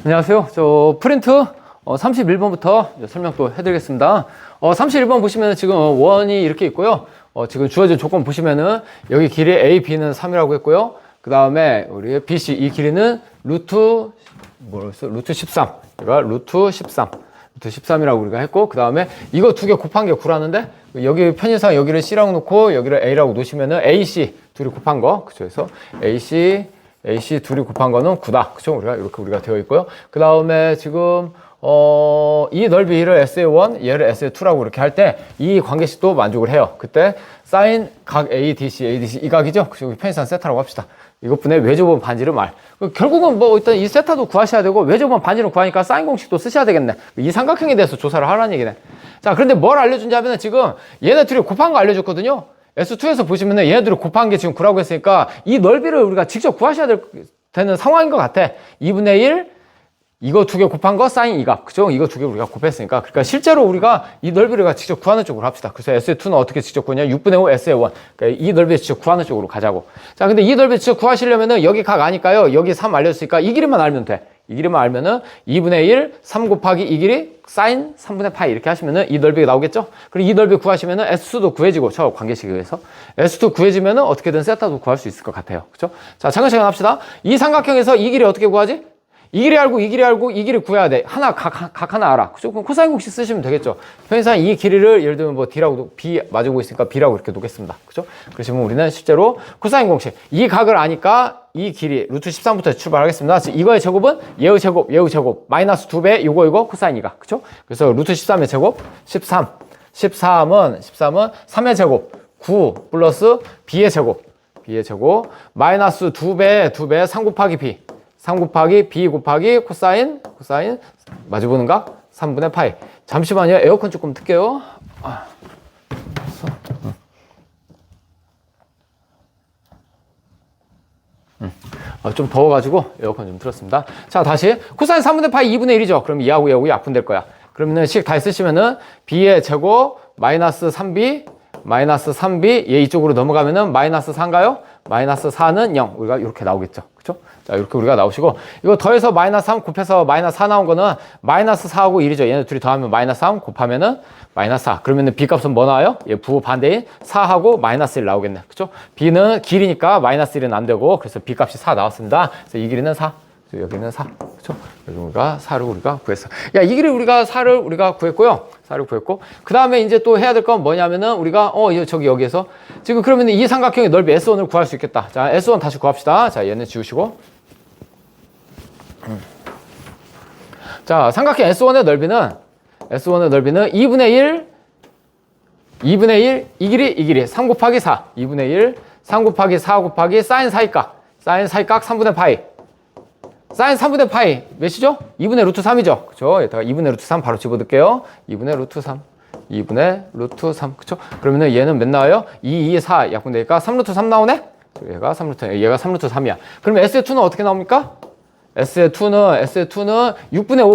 안녕하세요. 저 프린트 31번부터 설명 또 해드리겠습니다. 31번 보시면 지금 원이 이렇게 있고요. 지금 주어진 조건 보시면은 여기 길이 A, B는 3이라고 했고요. 그 다음에 우리 BC 이 길이는 루트 13. 그러니까 루트 13. 루트 13이라고 우리가 했고, 그 다음에 이거 두 개 곱한 게 9라는데 여기 편의상 여기를 C라고 놓고 여기를 A라고 놓으시면은 AC 둘이 곱한 거. 그쵸? 그래서 AC 둘이 곱한 거는 9다. 그쵸? 우리가 되어 있고요. 그 다음에 지금, 이 넓이를 SA1, 얘를 SA2라고 이렇게 할 때 이 관계식도 만족을 해요. 그때 사인 각 ADC 이 각이죠? 그쵸? 편의상 세타라고 합시다. 이것분의 외조분 반지름 R. 결국은 뭐 일단 이 세타도 구하셔야 되고 외조분 반지름 구하니까 사인 공식도 쓰셔야 되겠네. 이 삼각형에 대해서 조사를 하라는 얘기네. 자, 그런데 뭘 알려준지 하면은 지금 얘네 둘이 곱한 거 알려줬거든요. S2에서 보시면은 얘네들이 곱한 게 지금 9라고 했으니까 이 넓이를 우리가 직접 구하셔야 되는 상황인 것 같아. 2분의 1, 이거 두 개 곱한 거 사인 2각. 그죠? 이거 두 개 우리가 곱했으니까. 그러니까 실제로 우리가 이 넓이를 직접 구하는 쪽으로 합시다. 그래서 S2는 어떻게 직접 구하냐? 6분의 5 SA1. 그러니까 이 넓이 직접 구하는 쪽으로 가자고. 자, 근데 이 넓이 직접 구하시려면은 여기 각 아니까요. 여기 3 알려줬으니까 이 길이만 알면 돼. 이 길이만 알면은 2분의 1, 3 곱하기 이 길이 사인 3분의 파이 이렇게 하시면은 이 넓이가 나오겠죠? 그리고 이 넓이 구하시면은 S2도 구해지고, 저 관계식에 의해서. S2 구해지면은 어떻게든 세타도 구할 수 있을 것 같아요. 그죠? 자, 차근차근 합시다. 이 삼각형에서 이 길이 어떻게 구하지? 이 길이 알고 이 길이 구해야 돼. 각 하나 알아. 그죠? 그럼 코사인 공식 쓰시면 되겠죠. 편의상 이 길이를 예를 들면 뭐 D라고, B 맞고 있으니까 B라고 이렇게 놓겠습니다. 그죠? 그러시면 우리는 실제로 코사인 공식. 이 각을 아니까 이 길이 루트 13부터 출발하겠습니다. 이거의 제곱은 얘의 제곱, 마이너스 2배, 요거, 코사인 2가. 그죠? 그래서 루트 13의 제곱, 13은 3의 제곱, 9 플러스 B의 제곱, 마이너스 2배, 3 곱하기 B. 3 곱하기 B 곱하기 코사인 마주보는 각 3분의 파이. 잠시만요. 에어컨 조금 틀게요. 좀 더워가지고 에어컨 좀 틀었습니다. 자, 다시 코사인 3분의 파이 2분의 1이죠. 그럼 얘하고 약분될 거야. 그러면은 식 다 쓰시면은 B의 제곱 마이너스 3B 얘 이쪽으로 넘어가면은 마이너스 4인가요? 마이너스 4는 0. 우리가 이렇게 나오겠죠. 그쵸? 자, 이렇게 우리가 나오시고, 이거 더해서 마이너스 3 곱해서 마이너스 4 나온 거는 마이너스 4하고 1이죠. 얘네 둘이 더하면 마이너스 3 곱하면은 마이너스 4. 그러면은 B 값은 뭐 나와요? 얘 부호 반대인 4하고 마이너스 1 나오겠네. 그쵸? B는 길이니까 마이너스 1은 안 되고, 그래서 B 값이 4 나왔습니다. 그래서 이 길이는 4. 여기는 4. 그쵸? 여기 우리가 4를 우리가 구했어. 야, 이 길이 우리가 4를 우리가 구했고요. 4를 구했고. 그 다음에 이제 또 해야 될 건 뭐냐면은 우리가, 여기에서. 지금 그러면 이 삼각형의 넓이 S1을 구할 수 있겠다. 자, S1 다시 구합시다. 자, 얘는 지우시고. 자, 삼각형 S1의 넓이는 2분의 1, 이 길이 3 곱하기 4. 2분의 1, 3 곱하기 4 곱하기 사인 사이각 3분의 파이. 사인 3분의 파이 몇이죠? 2분의 루트 3이죠. 그쵸? 여기다가 2분의 루트 3 바로 집어넣을게요. 2분의 루트 3. 그쵸? 그러면은 얘는 몇 나와요? 2, 4 약분되니까 3루트 3 나오네? 얘가 3루트 3이야. 그러면 S의2는 어떻게 나옵니까? S의2는 6분의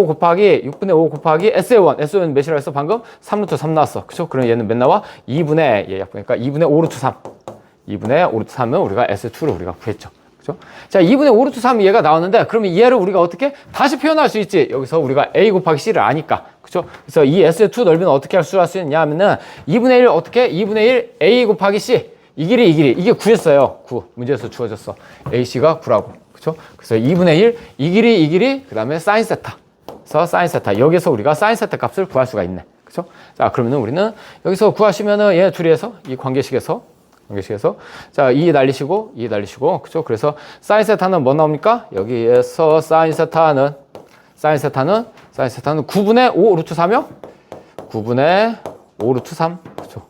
5 곱하기 S의1 몇이라 했어? 방금? 3루트 3 나왔어. 그쵸? 그럼 얘는 몇 나와? 2분의, 약분이니까 2분의 5루트 3. 2분의 5루트 3은 우리가 S의2를 우리가 구했죠. 그죠? 자, 2분의 5루트 3 얘가 나왔는데, 그러면 얘를 우리가 어떻게 다시 표현할 수 있지? 여기서 우리가 A 곱하기 C를 아니까. 그죠? 그래서 이 S의2 넓이는 어떻게 할 수 있냐 하면은 2분의 1 어떻게? 2분의 1 A 곱하기 C. 이 길이. 이게 9였어요. 9. 문제에서 주어졌어. AC가 9라고. 그죠? 그래서 2분의 1, 이 길이, 그 다음에 사인 세타. 그래서 사인 세타. 여기서 우리가 사인 세타 값을 구할 수가 있네. 그죠? 자, 그러면은 우리는 여기서 구하시면은 얘 둘이에서, 이 관계식에서, 자, 2 날리시고, 그죠? 그래서 사인 세타는 뭐 나옵니까? 여기에서 사인 세타는 9분의 5 루트 3이요? 9분의 5 루트 3. 그죠?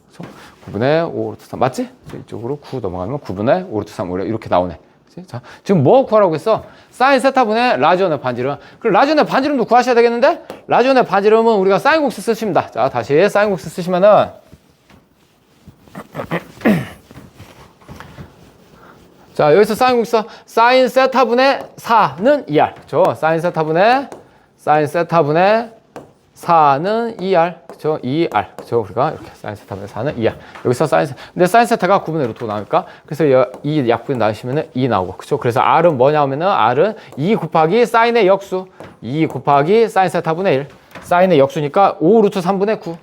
9분의 5 루트 3. 맞지? 이쪽으로 9 넘어가면 9분의 5 루트 3. 이렇게 나오네. 그치? 자, 지금 뭐 구하라고 했어? 사인 세타분의 라지온의 반지름. 그럼 라지온의 반지름도 구하셔야 되겠는데? 라지온의 반지름은 우리가 사인 공식 쓰십니다. 자, 다시 사인 공식 쓰시면은 자, 여기서 사인 공식 써. 사인 세타분의 4는 2R. 그쵸? 사인 세타분의 4는 2R. 그쵸? 그죠? 2R. 그죠? 우리가 이렇게 사인 세타분의 4는 2R. 여기서 근데 사인 세타가 9분의 루트가 나오니까, 그래서 이 약분이 나오시면은 2 나오고, 그죠? 그래서 R은 뭐냐 하면은, R은 2 곱하기 사인의 역수. 2 곱하기 사인 세타분의 1. 사인의 역수니까 5 루트 3분의 9.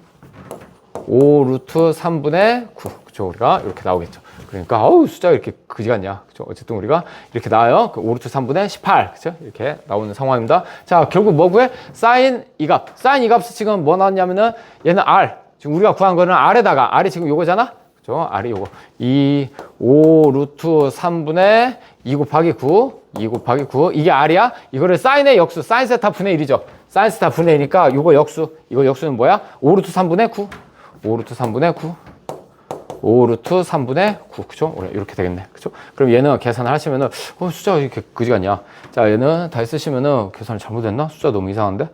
5 루트 3분의 9. 그죠? 우리가 이렇게 나오겠죠. 그러니까, 숫자가 이렇게 그지 같냐. 그죠? 어쨌든 우리가 이렇게 나와요. 5 루트 3분의 18. 그죠? 이렇게 나오는 상황입니다. 자, 결국 뭐 구해? 사인 이 값. 사인 이 값이 지금 뭐 나왔냐면은, 얘는 R. 지금 우리가 구한 거는 R에다가, R이 지금 요거잖아? 그죠? R이 요거. 5 루트 3분의 2 곱하기 9. 2 곱하기 9. 이게 R이야? 이거를 사인의 역수. 사인 세타 분의 1이죠. 사인 세타 분의 1이니까 요거 역수. 이거 역수는 뭐야? 5 루트 3분의 9. 5 루트 3분의 9. 5 루트 3분의 9. 그죠? 이렇게 되겠네. 그죠? 그럼 얘는 계산을 하시면은, 숫자가 이렇게 그지 같냐? 자, 얘는 다 쓰시면은 계산이 잘못됐나? 숫자 너무 이상한데?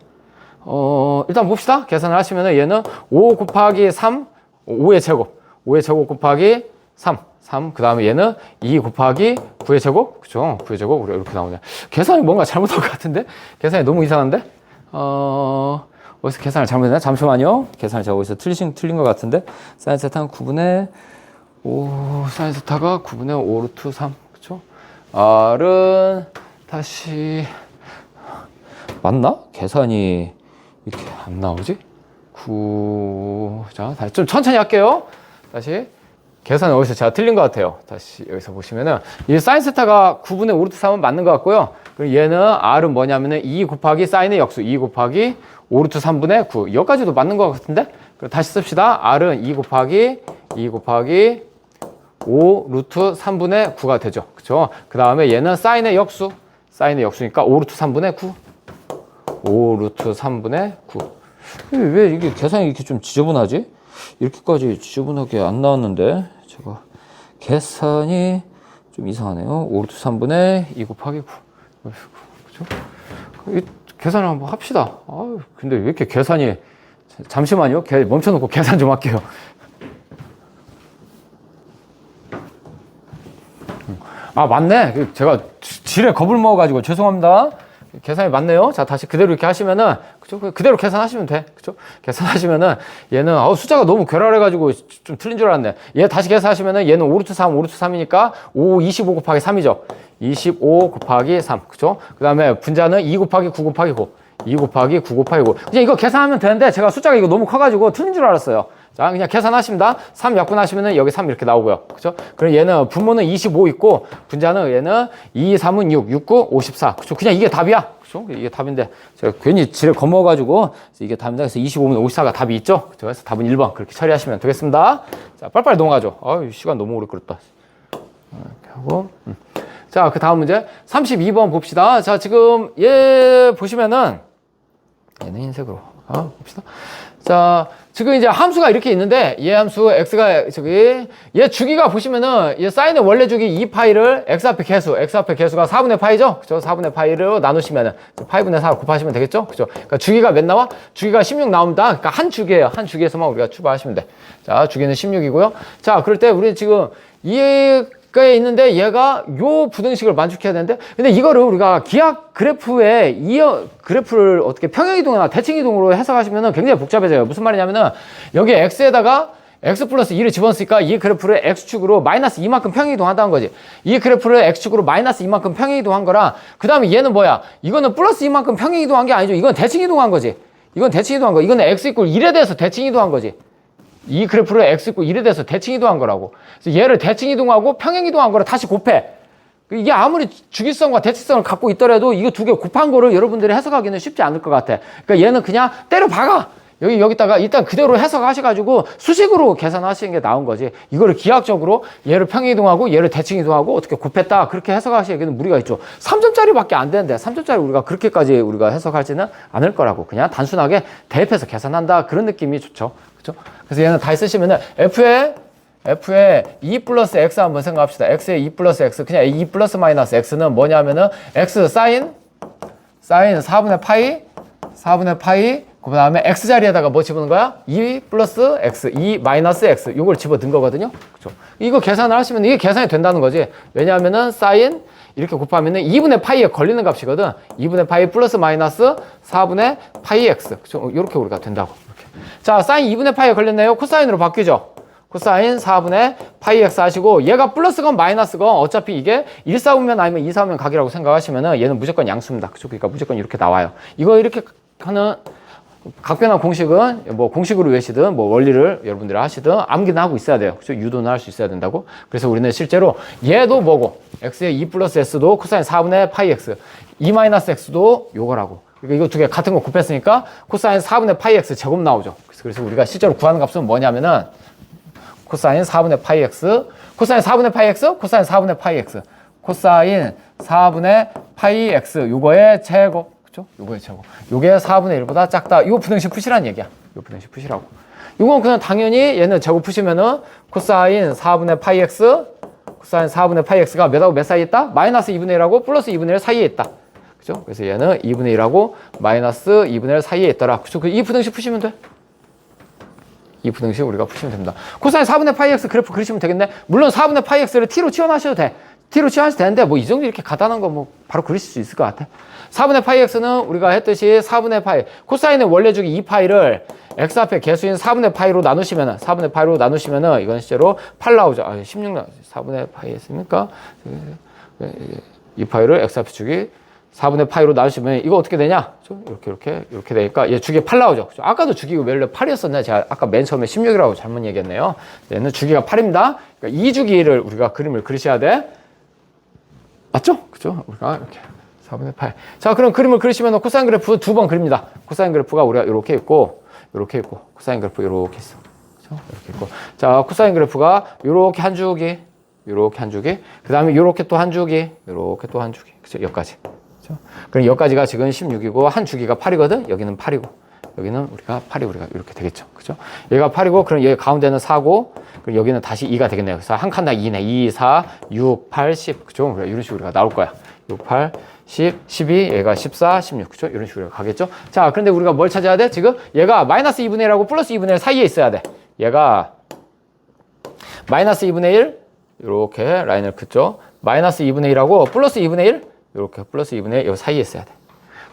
일단 봅시다. 계산을 하시면은 얘는 5 곱하기 3, 5의 제곱. 5의 제곱 곱하기 3. 그 다음에 얘는 2 곱하기 9의 제곱. 그죠? 9의 제곱. 우리가 이렇게 나오네. 계산이 뭔가 잘못한 것 같은데? 계산이 너무 이상한데? 어디서 계산을 잘못했나? 잠시만요. 계산을 제가 어디서 틀린 것 같은데. 사인 세타는 9분의 5, 사인 세타가 9분의 5 루트 3. 그쵸? R은 다시, 맞나? 계산이 이렇게 안 나오지? 자, 다시 좀 천천히 할게요. 다시. 계산은 어디서 제가 틀린 것 같아요. 다시 여기서 보시면은, 이 사인 세타가 9분의 5 루트 3은 맞는 것 같고요. 그리고 얘는 R은 뭐냐면은 2 곱하기 사인의 역수. 2 곱하기 5 루트 3분의 9. 여기까지도 맞는 것 같은데? 그럼 다시 씁시다. R은 2 곱하기 5 루트 3분의 9가 되죠. 그쵸? 그 다음에 얘는 사인의 역수. 사인의 역수니까 5 루트 3분의 9. 5 루트 3분의 9. 왜 이게 계산이 이렇게 좀 지저분하지? 이렇게까지 지저분하게 안 나왔는데, 제가 계산이 좀 이상하네요. 5 루트 3분의 2 곱하기 9. 그죠? 계산을 한번 합시다. 근데 왜 이렇게 계산이, 잠시만요. 멈춰놓고 계산 좀 할게요. 맞네. 제가 지레 겁을 먹어가지고 죄송합니다. 계산이 맞네요. 자, 다시 그대로 이렇게 하시면은, 그죠? 그대로 계산하시면 돼. 그죠? 계산하시면은, 얘는, 숫자가 너무 괴랄해가지고 좀 틀린 줄 알았네. 얘 다시 계산하시면은, 얘는 5 루트 3, 5 루트 3이니까, 25 곱하기 3이죠. 25 곱하기 3. 그죠? 그 다음에 분자는 2 곱하기 9 곱하기 9. 2 곱하기 9 곱하기 9. 그냥 이거 계산하면 되는데, 제가 숫자가 이거 너무 커가지고 틀린 줄 알았어요. 자, 그냥 계산하십니다. 3 약분하시면은 여기 3 이렇게 나오고요. 그죠? 그럼 얘는 분모는 25 있고, 분자는 얘는 2, 3은 6, 6, 9, 54. 그죠? 그냥 이게 답이야. 그죠? 이게 답인데, 제가 괜히 지를 겁먹어가지고, 이게 답입니다. 그래서 25면 54가 답이 있죠? 그죠? 그래서 답은 1번. 그렇게 처리하시면 되겠습니다. 자, 빨리빨리 넘어가죠. 시간 너무 오래 끌었다. 이렇게 하고. 자, 그 다음 문제. 32번 봅시다. 자, 지금 얘 보시면은, 얘는 흰색으로 봅시다. 자, 지금 이제 함수가 이렇게 있는데, 얘 함수 x가 얘 주기가 보시면은, 얘 사인의 원래 주기 2파이를 x 앞에 개수가 4분의 파이죠? 그죠? 4분의 파이로 나누시면은, 파이분의 4로 곱하시면 되겠죠? 그죠? 그러니까 주기가 몇 나와? 주기가 16 나옵니다. 그러니까 한 주기예요. 한 주기에서만 우리가 추가하시면 돼. 자, 주기는 16이고요. 자, 그럴 때 우리 지금 에 있는데 얘가 요 부등식을 만족해야 되는데, 근데 이거를 우리가 기하 그래프에 그래프를 어떻게 평행이동이나 대칭이동으로 해석하시면은 굉장히 복잡해져요. 무슨 말이냐면은 여기 x에다가 x 플러스 2를 집어넣으니까 이 그래프를 x축으로 마이너스 2만큼 평행이동 한다는 거지. 이 그래프를 x축으로 마이너스 2만큼 평행이동 한 거라, 그 다음에 얘는 뭐야? 이거는 플러스 2만큼 평행이동 한 게 아니죠. 이건 대칭이동 한 거지. 이건 대칭이동 한 거. 이거는 x 이꼴 1에 대해서 대칭이동 한 거지. 이 그래프를 x 이꼴 1에 대해서 대칭이동한 거라고. 그래서 얘를 대칭이동하고 평행이동한 거를 다시 곱해. 이게 아무리 주기성과 대칭성을 갖고 있더라도 이거 두 개 곱한 거를 여러분들이 해석하기는 쉽지 않을 것 같아. 그러니까 얘는 그냥 때려 박아. 여기다가 일단 그대로 해석하셔가지고 수식으로 계산하시는 게 나은 거지. 이거를 기하학적으로 얘를 평행이동하고 얘를 대칭이동하고 어떻게 곱했다. 그렇게 해석하시기에는 무리가 있죠. 3점짜리밖에 안 되는데 3점짜리 우리가 그렇게까지 우리가 해석하지는 않을 거라고. 그냥 단순하게 대입해서 계산한다. 그런 느낌이 좋죠. 그죠? 그래서 얘는 다 쓰시면은 F에 2 플러스 X 한번 생각합시다. X에 2 플러스 X. 그냥 2 플러스 마이너스 X는 뭐냐면은 X 사인 4분의 파이 그 다음에 X 자리에다가 뭐 집어넣은 거야? 2 플러스 X, 2 마이너스 X. 요걸 집어넣은 거거든요. 그죠? 이거 계산을 하시면 이게 계산이 된다는 거지. 왜냐하면은 사인 이렇게 곱하면은 2분의 파이에 걸리는 값이거든. 2분의 파이 플러스 마이너스 4분의 파이 X. 그죠? 요렇게 우리가 된다고. 이렇게. 자, 사인 2분의 파이에 걸렸네요. 코사인으로 바뀌죠. 코사인 4분의 파이 x 하시고 얘가 플러스건 마이너스건 어차피 이게 1, 4 오면 아니면 2, 4 오면 각이라고 생각하시면은 얘는 무조건 양수입니다. 그죠? 그러니까 무조건 이렇게 나와요. 이거 이렇게 하는 각변환 공식은 뭐 공식으로 외시든 뭐 원리를 여러분들이 하시든 암기는 하고 있어야 돼요. 그죠? 유도는 할 수 있어야 된다고. 그래서 우리는 실제로 얘도 뭐고 x의 2 플러스 s도 코사인 4분의 파이 x 2 마이너스 x도 요거라고. 그러니까 이거 두 개 같은 거 곱했으니까 코사인 4분의 파이 x 제곱 나오죠. 그래서 우리가 실제로 구하는 값은 뭐냐면은 코사인 4분의 파이 x, 코사인 4분의 파이 x, 코사인 4분의 파이 x, 코사인 4분의 파이 x 요거의 제곱, 그죠? 요거의 제곱. 요게 4분의 1보다 작다. 이거 부등식 푸시라는 얘기야. 이거 부등식 푸시라고. 이건 그냥 당연히 얘는 제곱 푸시면은 코사인 4분의 파이 x, 코사인 4분의 파이 x가 몇하고 몇 사이에 있다? 마이너스 2분의 1하고 플러스 2분의 1 사이에 있다. 그죠? 그래서 얘는 2분의 1하고 마이너스 2분의 1 사이에 있더라. 그죠? 이 부등식 푸시면 돼. 이 부등식 우리가 푸시면 됩니다. 코사인 4분의 파이 x 그래프 그리시면 되겠네. 물론 4분의 파이 x를 t로 치환하셔도 돼. t로 치환하셔도 되는데 뭐 이 정도 이렇게 간단한 거 뭐 바로 그리실 수 있을 것 같아. 4분의 파이 x는 우리가 했듯이 4분의 파이 코사인의 원래주기 2파이를 x 앞에 개수인 4분의 파이로 나누시면은 4분의 파이로 나누시면은 이건 실제로 8 나오죠. 16 나오죠. 4분의 파이 했으니까 2파이를 x 앞에 주기 4분의 파이로 나누시면 이거 어떻게 되냐? 이렇게 되니까 얘 주기가 8 나오죠. 아까도 주기가 원래 8이었었나? 제가 아까 맨 처음에 16이라고 잘못 얘기했네요. 얘는 주기가 8입니다. 그러니까 이 주기를 우리가 그림을 그리셔야 돼. 맞죠? 그죠? 우리가 이렇게 4분의 8. 자, 그럼 그림을 그리시면 코사인 그래프 두 번 그립니다. 코사인 그래프가 우리가 이렇게 있고, 코사인 그래프 이렇게 있어. 그죠? 이렇게 있고. 자, 코사인 그래프가 이렇게 한 주기, 그 다음에 이렇게 또 한 주기, 이렇게 또 한 주기. 그죠? 여기까지. 그럼 여기까지가 지금 16이고 한 주기가 8이거든. 여기는 8이고 여기는 우리가 8이 우리가 이렇게 되겠죠. 그죠? 얘가 8이고 그럼 여기 가운데는 4고 그럼 여기는 다시 2가 되겠네요. 그래서 한 칸당 2네. 2, 4, 6, 8, 10. 그죠? 이런 식으로 우리가 나올 거야. 6, 8, 10, 12, 얘가 14, 16. 그죠? 이런 식으로 가겠죠? 자, 그런데 우리가 뭘 찾아야 돼? 지금 얘가 마이너스 2분의 1하고 플러스 2분의 1 사이에 있어야 돼. 얘가 마이너스 2분의 1 이렇게 라인을 긋죠. 마이너스 2분의 1하고 플러스 2분의 1 이렇게 플러스 2분의 1 사이에 있어야 돼.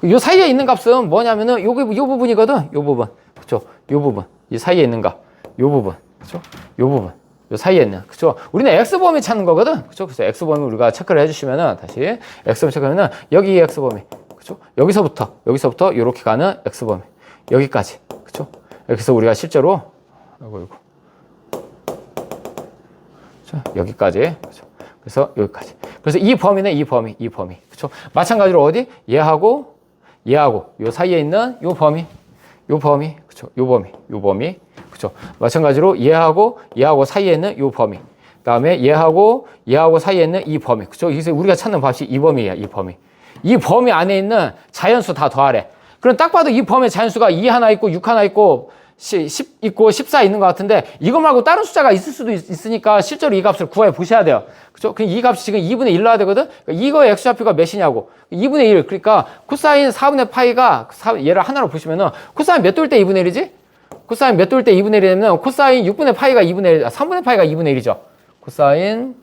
요 사이에 있는 값은 뭐냐면은 요 부분이거든. 요 부분. 그쵸? 요 부분. 이 사이에 있는 값. 요 부분. 그쵸? 요 부분. 요 사이에 있는. 그쵸? 우리는 X범위 찾는 거거든. 그쵸? 그래서 X범위 우리가 체크를 해주시면은 다시 X범위 체크하면은 여기 X범위. 그쵸? 여기서부터 요렇게 가는 X범위. 여기까지. 그쵸? 그래서 우리가 실제로 이거. 그쵸? 여기까지. 그쵸? 그래서 여기까지. 그래서 이 범위네, 이 범위. 그쵸? 마찬가지로 어디? 얘하고, 요 사이에 있는 요 범위. 그쵸? 요 범위. 그쵸? 마찬가지로 얘하고 사이에 있는 요 범위. 그 다음에 얘하고 사이에 있는 이 범위. 그쵸? 여기서 우리가 찾는 값이 이 범위야, 이 범위. 이 범위 안에 있는 자연수 다 더하래. 그럼 딱 봐도 이 범위의 자연수가 2 하나 있고, 6 하나 있고, 10 있고 14 있는 것 같은데 이거 말고 다른 숫자가 있을 수도 있으니까 실제로 이 값을 구해 보셔야 돼요. 그죠? 그럼 이 값이 지금 2분의 1 나와야 되거든? 그러니까 이거의 x좌표가 몇이냐고. 2분의 1. 그러니까 코사인 4분의 파이가 얘를 하나로 보시면은 코사인 몇 돌 때 2분의 1이지? 코사인 몇 돌 때 2분의 1이 되면 코사인 6분의 파이가 2분의 1, 3분의 파이가 2분의 1이죠. 코사인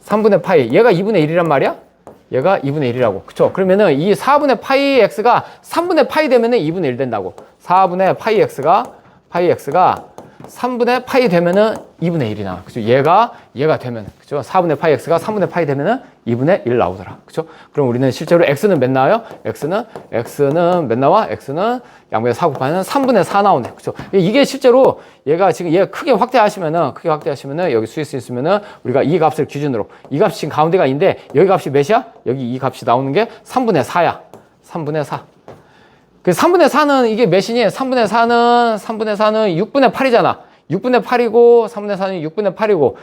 3분의 파이. 얘가 2분의 1이란 말이야? 얘가 2분의 1이라고. 그쵸? 그러면은 이 4분의 파이 x가 3분의 파이 되면은 2분의 1 된다고. 4분의 파이 x가 3분의 파이 되면은 2분의 1이 나와. 그죠? 얘가 되면, 그죠? 4분의 파이 x가 3분의 파이 되면은 2분의 1 나오더라. 그죠? 그럼 우리는 실제로 x는 몇 나와요? x는 몇 나와? x는 양변에 4 곱하면 3분의 4 나오네. 그죠? 이게 실제로 얘가 지금 얘 크게 확대하시면은 여기 수있 있으면은 우리가 이 값을 기준으로 이 값이 지금 가운데가 있는데 여기 값이 몇이야? 여기 이 값이 나오는 게 3분의 4야. 3분의 4. 그 3분의 4는 이게 몇이니? 3분의 4는 6분의 8이잖아. 6분의 8이고 3분의 4는 6분의 8이고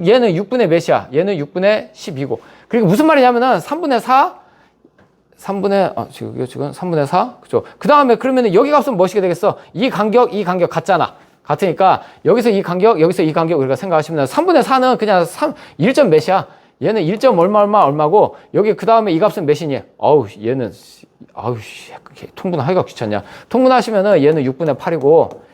얘는 6분의 몇이야? 얘는 6분의 10이고. 그리고 무슨 말이냐면은 3분의 4 그죠? 그 다음에 그러면은 여기 값은 무엇이 되겠어? 이 간격 같잖아. 같으니까 여기서 이 간격 우리가 생각하시면 3분의 4는 그냥 1점 몇이야? 얘는 1점 얼마고 여기 그 다음에 이 값은 몇이니? 얘는 통분하기가 귀찮냐? 통분하시면은 얘는 6분의 8이고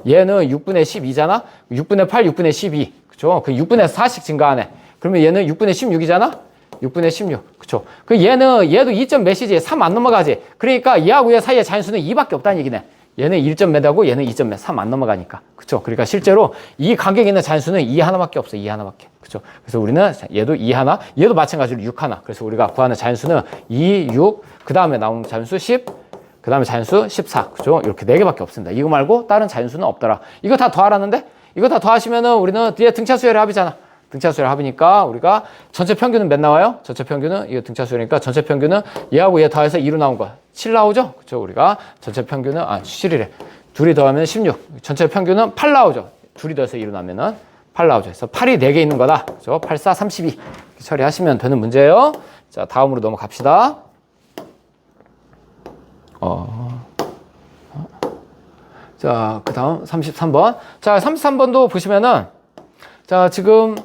얘는 6분의 12잖아? 6분의 8, 6분의 12. 그쵸? 그 6분의 4씩 증가하네. 그러면 얘는 6분의 16이잖아? 6분의 16. 그쵸? 얘도 2점 몇이지? 3 안 넘어가지? 그러니까 얘하고 얘 사이의 자연수는 2밖에 없다는 얘기네. 얘는 1점 몇하고 얘는 2점 몇, 3 안 넘어가니까. 그쵸? 그러니까 실제로 이 간격에 있는 자연수는 2 하나밖에 없어. 2 하나밖에. 그쵸? 그래서 우리는 얘도 2 하나, 얘도 마찬가지로 6 하나. 그래서 우리가 구하는 자연수는 2, 6, 그 다음에 나오는 자연수 10, 그 다음에 자연수 14. 그죠? 이렇게 4개밖에 없습니다. 이거 말고 다른 자연수는 없더라. 이거 다 더하라는데? 이거 다 더하시면은 우리는 뒤에 등차수열의 합이잖아. 등차수열 합이니까 우리가 전체 평균은 몇 나와요? 전체 평균은 이거 등차수열이니까 전체 평균은 얘하고 얘 더해서 2로 나온 거야. 7 나오죠? 그쵸? 우리가 전체 평균은 7이래. 둘이 더하면 16. 전체 평균은 8 나오죠? 둘이 더해서 2로 나면은 8 나오죠. 그래서 8이 4개 있는 거다. 그죠? 8, 4, 32. 이렇게 처리하시면 되는 문제예요. 자, 다음으로 넘어갑시다. 자, 그 다음 33번. 자, 33번도 보시면은 자, 지금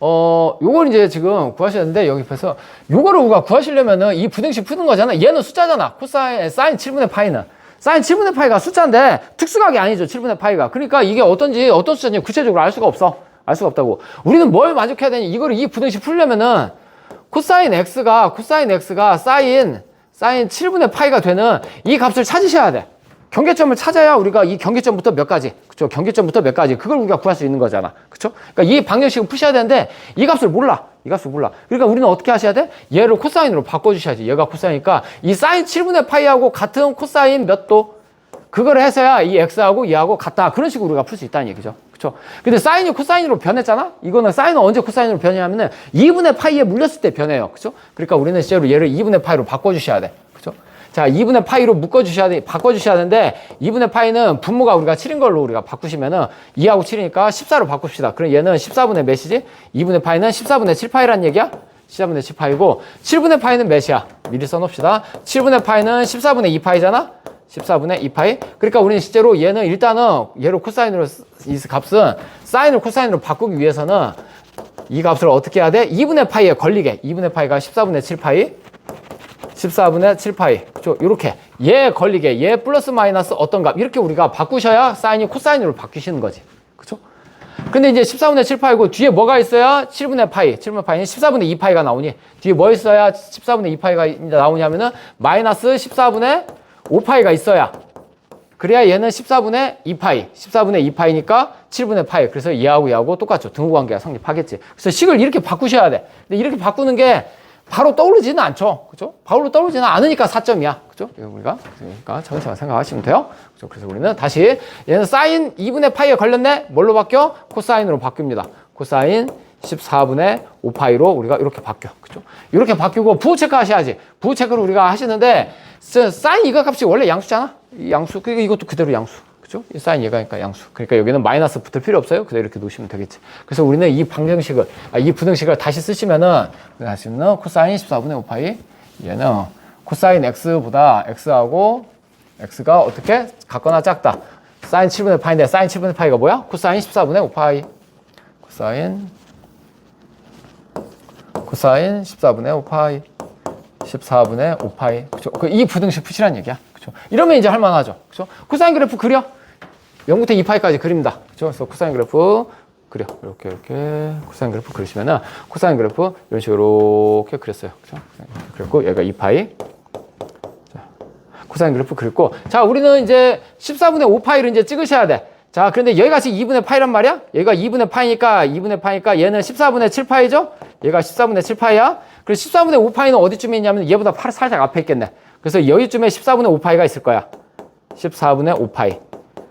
요걸 이제 지금 구하셨는데 여기 앞에서 요거를 우리가 구하시려면은 이 부등식 푸는 거잖아. 얘는 숫자잖아. 코사인 사인 7분의 파이는 사인 7분의 파이가 숫자인데 특수각이 아니죠. 7분의 파이가. 그러니까 이게 어떤 숫자인지 구체적으로 알 수가 없어. 알 수가 없다고. 우리는 뭘 만족해야 되니? 이거를 이 부등식 풀려면은 코사인 x가 사인 7분의 파이가 되는 이 값을 찾으셔야 돼. 경계점을 찾아야 우리가 이 경계점부터 몇 가지, 그쵸? 경계점부터 몇 가지, 그걸 우리가 구할 수 있는 거잖아. 그쵸? 그러니까 이 방정식을 푸셔야 되는데, 이 값을 몰라. 이 값을 몰라. 그러니까 우리는 어떻게 하셔야 돼? 얘를 코사인으로 바꿔주셔야지. 얘가 코사인이니까, 이 사인 7분의 파이하고 같은 코사인 몇 도? 그걸 해서야 이 x하고 얘하고 같다. 그런 식으로 우리가 풀 수 있다는 얘기죠. 그쵸? 근데 사인이 코사인으로 변했잖아? 이거는 사인은 언제 코사인으로 변하냐면은 2분의 파이에 물렸을 때 변해요. 그쵸? 그러니까 우리는 실제로 얘를 2분의 파이로 바꿔주셔야 돼. 그쵸? 자, 2분의 파이로 바꿔주셔야 되는데, 2분의 파이는 분모가 우리가 7인 걸로 우리가 바꾸시면은, 2하고 7이니까 14로 바꿉시다. 그럼 얘는 14분의 몇이지? 2분의 파이는 14분의 7파이란 얘기야? 14분의 7파이고, 7분의 파이는 몇이야? 미리 써놓읍시다. 7분의 파이는 14분의 2파이잖아? 14분의 2파이. 그러니까 우리는 실제로 얘는 일단은, 얘로 코사인으로, 이 값은, 사인을 코사인으로 바꾸기 위해서는, 이 값을 어떻게 해야 돼? 2분의 파이에 걸리게. 2분의 파이가 14분의 7파이. 14분의 7파이. 그쵸? 요렇게. 얘 걸리게. 얘 플러스 마이너스 어떤 값. 이렇게 우리가 바꾸셔야 사인이 코사인으로 바뀌시는 거지. 그쵸? 근데 이제 14분의 7파이고 뒤에 뭐가 있어야 7분의 파이. 7분의 파이는 14분의 2파이가 나오니 뒤에 뭐 있어야 14분의 2파이가 나오냐면은 마이너스 14분의 5파이가 있어야. 그래야 얘는 14분의 2파이. 14분의 2파이니까 7분의 파이. 그래서 얘하고 똑같죠. 등호관계가 성립하겠지. 그래서 식을 이렇게 바꾸셔야 돼. 근데 이렇게 바꾸는 게 바로 떠오르지는 않죠. 그죠? 바로 떠오르지는 않으니까 4점이야. 그죠? 우리가, 그러니까 차근차근 생각하시면 돼요. 그죠? 그래서 우리는 다시, 얘는 사인 2분의 파이에 걸렸네? 뭘로 바뀌어? 코사인으로 바뀝니다. 코사인 14분의 5파이로 우리가 이렇게 바뀌어. 그죠? 이렇게 바뀌고 부호 체크 하셔야지. 부호 체크를 우리가 하시는데, 사인 이거 값이 원래 양수잖아? 양수. 그러니까 이것도 그대로 양수. 그죠? 이 사인 얘가니까 양수. 그러니까 여기는 마이너스 붙을 필요 없어요. 그대로 이렇게 놓으시면 되겠지. 그래서 우리는 이 방정식을, 이 부등식을 다시 쓰시면은, 다시는 코사인 14분의 5파이. 얘는 코사인 x보다 x하고 x가 어떻게? 같거나 작다. 사인 7분의 파이인데 사인 7분의 파이가 뭐야? 코사인 14분의 5파이. 코사인 14분의 5파이. 14분의 5파이. 그쵸? 이 부등식 푸시란 얘기야. 그쵸? 이러면 이제 할만하죠. 그쵸? 코사인 그래프 그려. 0부터 2파이까지 그립니다. 그쵸? 그래서 코사인 그래프 그려. 이렇게 코사인 그래프 그리시면은 코사인 그래프 이런 식으로 이렇게 그렸어요. 그쵸? 그랬고 얘가 2파이. 자, 코사인 그래프 그렸고 자, 우리는 이제 14분의 5파이를 이제 찍으셔야 돼. 자, 그런데 여기가 지금 2분의 파이란 말이야? 여기가 2분의 파이니까 얘는 14분의 7파이죠? 얘가 14분의 7파이야. 그래서 14분의 5파이는 어디쯤에 있냐면 얘보다 살짝 앞에 있겠네. 그래서 여기쯤에 14분의 5파이가 있을 거야. 14분의 5파이.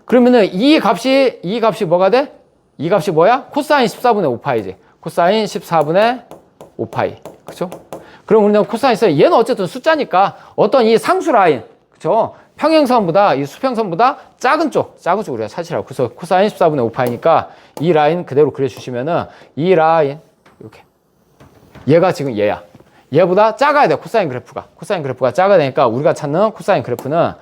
그러면은 이 값이 뭐가 돼? 이 값이 뭐야? 코사인 14분의 5파이지. 코사인 14분의 5파이. 그쵸? 그럼 우리는 코사인 있어요. 얘는 어쨌든 숫자니까 어떤 이 상수 라인. 그쵸? 평행선보다, 이 수평선보다 작은 쪽 우리가 찾으라고. 그래서 코사인 14분의 5파이니까 이 라인 그대로 그려주시면은 이 라인, 이렇게. 얘가 지금 얘야. 얘보다 작아야 돼, 코사인 그래프가. 코사인 그래프가 작아야 되니까 우리가 찾는 코사인 그래프는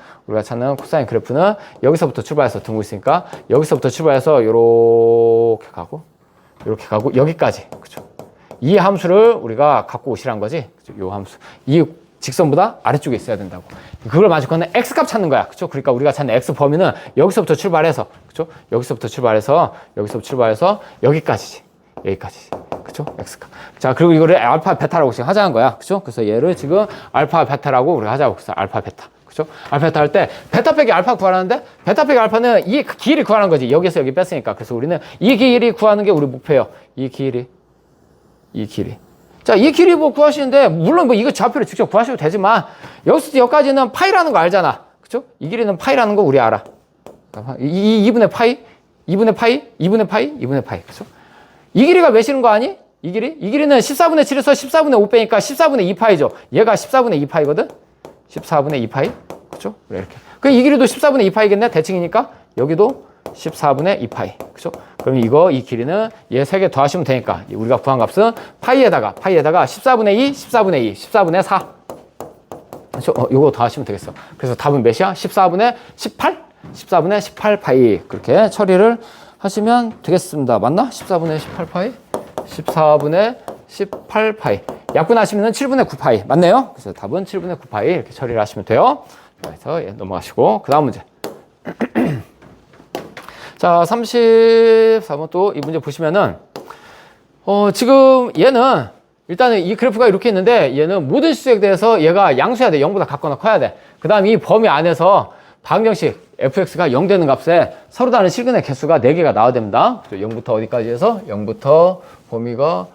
여기서부터 출발해서 등고 있으니까 여기서부터 출발해서 요렇게 가고 여기까지. 그죠? 이 함수를 우리가 갖고 오시란 거지. 그죠? 요 함수. 이 직선보다 아래쪽에 있어야 된다고. 그걸 만족하는 x값 찾는 거야. 그죠? 그러니까 우리가 찾는 x 범위는 여기서부터 출발해서, 그죠? 여기서부터 출발해서 여기까지지. 그쵸? x값. 자, 그리고 이거를 알파, 베타라고 지금 하자는 거야. 그쵸? 그래서 얘를 지금 알파, 베타라고 우리가 하자고. 그래서 알파, 베타. 그죠? 알파 베타 할 때 베타 빼기 알파 구하라는데 베타 빼기 알파는 이 길이 구하는 거지. 여기서 여기 뺐으니까. 그래서 우리는 이 길이 구하는 게 우리 목표예요. 이 길이. 자, 이 길이 뭐 구하시는데 물론 뭐 이거 좌표를 직접 구하셔도 되지만 여기서 여기까지는 파이라는 거 알잖아. 그죠? 이 길이는 파이라는 거 우리 알아. 2분의 파이, 2분의 파이, 2분의 파이, 2분의 파이. 그죠? 이 길이가 몇이는 거 아니? 이 길이는 14분의 7에서 14분의 5 빼니까 14분의 2파이죠. 얘가 14분의 2파이거든? 14분의 2파이. 그죠? 이렇게. 그럼 이 길이도 14분의 2파이겠네? 대칭이니까. 여기도 14분의 2파이. 그죠? 그럼 이 길이는 얘 3개 더하시면 되니까. 우리가 구한 값은 파이에다가 14분의 2, 14분의 2, 14분의 4. 그죠? 요거 더하시면 되겠어. 그래서 답은 몇이야? 14분의 18? 14분의 18파이. 그렇게 처리를 하시면 되겠습니다. 맞나? 14분의 18파이? 14분의 18파이. 약분하시면 7분의 9파이. 맞네요? 그래서 답은 7분의 9파이. 이렇게 처리를 하시면 돼요. 그래서 예, 넘어가시고. 그 다음 문제. 자, 34번 또 이 문제 보시면은, 지금 얘는, 일단은 이 그래프가 이렇게 있는데, 얘는 모든 수에 대해서 얘가 양수해야 돼. 0보다 같거나 커야 돼. 그 다음 이 범위 안에서 방정식 fx가 0 되는 값에 서로 다른 실근의 개수가 4개가 나와야 됩니다. 0부터 어디까지 해서? 0부터 범위가,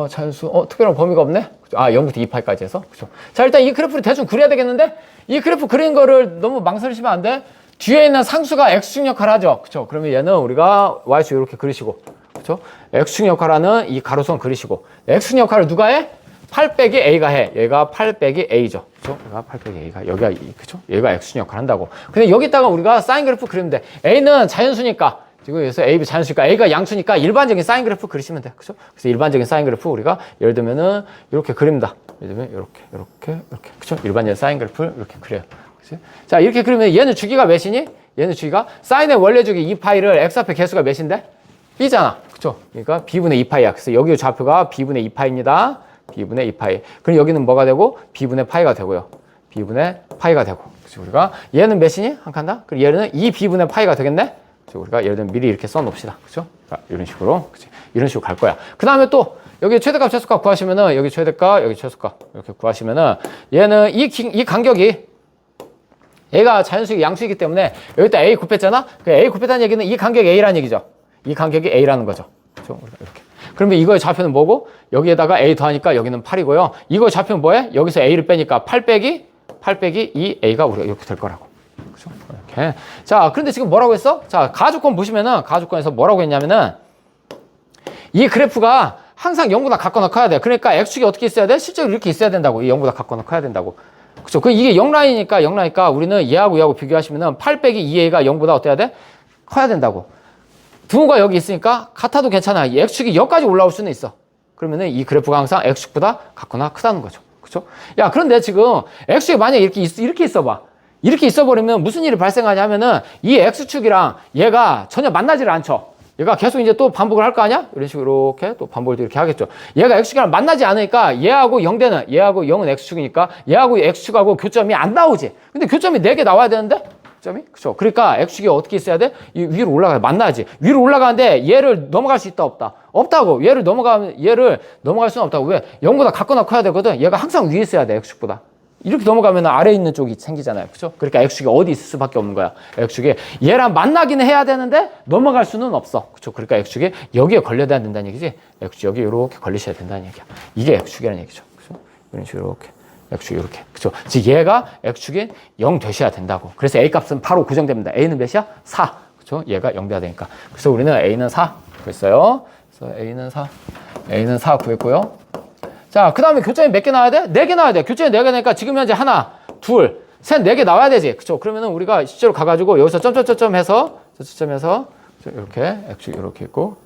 자연수, 특별한 범위가 없네? 0부터 2파이까지 해서. 그죠? 자, 일단 이 그래프를 대충 그려야 되겠는데, 이 그래프 그리는 거를 너무 망설이시면 안 돼. 뒤에 있는 상수가 x축 역할을 하죠. 그쵸? 그러면 얘는 우리가 y축 이렇게 그리시고, 그쵸? x축 역할하는 이 가로선 그리시고, x축 역할을 누가 해? 8 빼기 a가 해. 얘가 8 빼기 a죠. 그쵸? 얘가 8 빼기 a가, 여기가, 그쵸? 얘가 x축 역할을 한다고. 근데 여기다가 우리가 사인 그래프 그리면 돼. a는 자연수니까, 지금 여기서 a, b 자연수니까, a가 양수니까 일반적인 사인 그래프 그리시면 돼. 그쵸? 그래서 일반적인 사인 그래프 우리가 예를 들면은 이렇게 그립니다. 예를 들면 이렇게. 그쵸? 일반적인 사인 그래프를 이렇게 그려요. 자, 이렇게 그리면 얘는 주기가 몇이니? 얘는 주기가 사인의 원래 주기 2파이를 x 앞에 개수가 몇인데? b잖아. 그쵸? 그러니까 b분의 2파이야. 그래서 여기 좌표가 b분의 2파이입니다. b분의 2파이. 그럼 여기는 뭐가 되고? b분의 파이가 되고요. b분의 파이가 되고. 그래서 우리가 얘는 몇이니? 한 칸 다? 그리고 얘는 2b분의 파이가 되겠네? 그래서 우리가 예를 들면 미리 이렇게 써 놓읍시다. 그쵸? 자, 이런 식으로. 그치? 이런 식으로 갈 거야. 그 다음에 또 여기 최대값, 최소값 구하시면은 여기 최대값, 여기 최소값 이렇게 구하시면은 얘는 이 간격이 얘가 자연수이기 양수이기 때문에 여기다 a 곱했잖아? 그 a 곱했다는 얘기는 이 간격이 a라는 얘기죠. 이 간격이 a라는 거죠. 그렇죠? 이렇게. 그러면 이거의 좌표는 뭐고? 여기에다가 a 더하니까 여기는 8이고요. 이거의 좌표는 뭐해? 여기서 a를 빼니까 8 빼기 2a가 우리가 이렇게 될 거라고. 그렇죠? 이렇게. 자, 그런데 지금 뭐라고 했어? 자, 가주권 보시면은 가주권에서 뭐라고 했냐면은 이 그래프가 항상 0보다 같거나 커야 돼. 그러니까 x축이 어떻게 있어야 돼? 실제로 이렇게 있어야 된다고. 이 0보다 같거나 커야 된다고. 그쵸. 이게 0라인이니까 우리는 얘하고 비교하시면은 8 빼기 2a가 0보다 어때야 돼? 커야 된다고. 부호가 여기 있으니까 같아도 괜찮아. 이 x축이 여기까지 올라올 수는 있어. 그러면은 이 그래프가 항상 x축보다 같거나 크다는 거죠. 그쵸? 야, 그런데 지금 x축이 만약에 이렇게 있어봐. 이렇게 있어버리면 무슨 일이 발생하냐면은 이 x축이랑 얘가 전혀 만나지를 않죠. 얘가 계속 이제 또 반복을 할 거 아니야? 이런 식으로 이렇게 또 반복을 이렇게 하겠죠. 얘가 x축이랑 만나지 않으니까 얘하고 0대는, 얘하고 0은 x축이니까 얘하고 x축하고 교점이 안 나오지. 근데 교점이 4개 나와야 되는데? 교점이? 그쵸. 그러니까 x축이 어떻게 있어야 돼? 이 위로 올라가야 만나야지. 위로 올라가는데 얘를 넘어갈 수 있다, 없다? 없다고. 얘를 넘어갈 수는 없다고. 왜? 0보다 같거나 커야 되거든. 얘가 항상 위에 있어야 돼, x축보다. 이렇게 넘어가면 아래에 있는 쪽이 생기잖아요. 그죠? 그러니까 x축이 어디 있을 수밖에 없는 거야. x축이 얘랑 만나기는 해야 되는데 넘어갈 수는 없어. 그죠? 그러니까 x축이 여기에 걸려야 된다는 얘기지. x축이 여기 이렇게 걸리셔야 된다는 얘기야. 이게 x축이라는 얘기죠. 그죠? 이런 식으로 이렇게. x축이 이렇게. 그죠? 즉 얘가 x축이 0 되셔야 된다고. 그래서 a 값은 바로 고정됩니다. a는 몇이야? 4. 그죠? 얘가 0 돼야 되니까. 그래서 우리는 a는 4 구했어요. 그래서 a는 4 구했고요. 자, 그 다음에 교점이 몇 개 나와야 돼? 4개 나와야 돼. 교점이 4개 나니까 지금 현재 하나, 둘, 셋, 4개 나와야 되지. 그쵸? 그러면은 우리가 실제로 가가지고 여기서 점점점점 해서 이렇게, x축 이렇게 있고,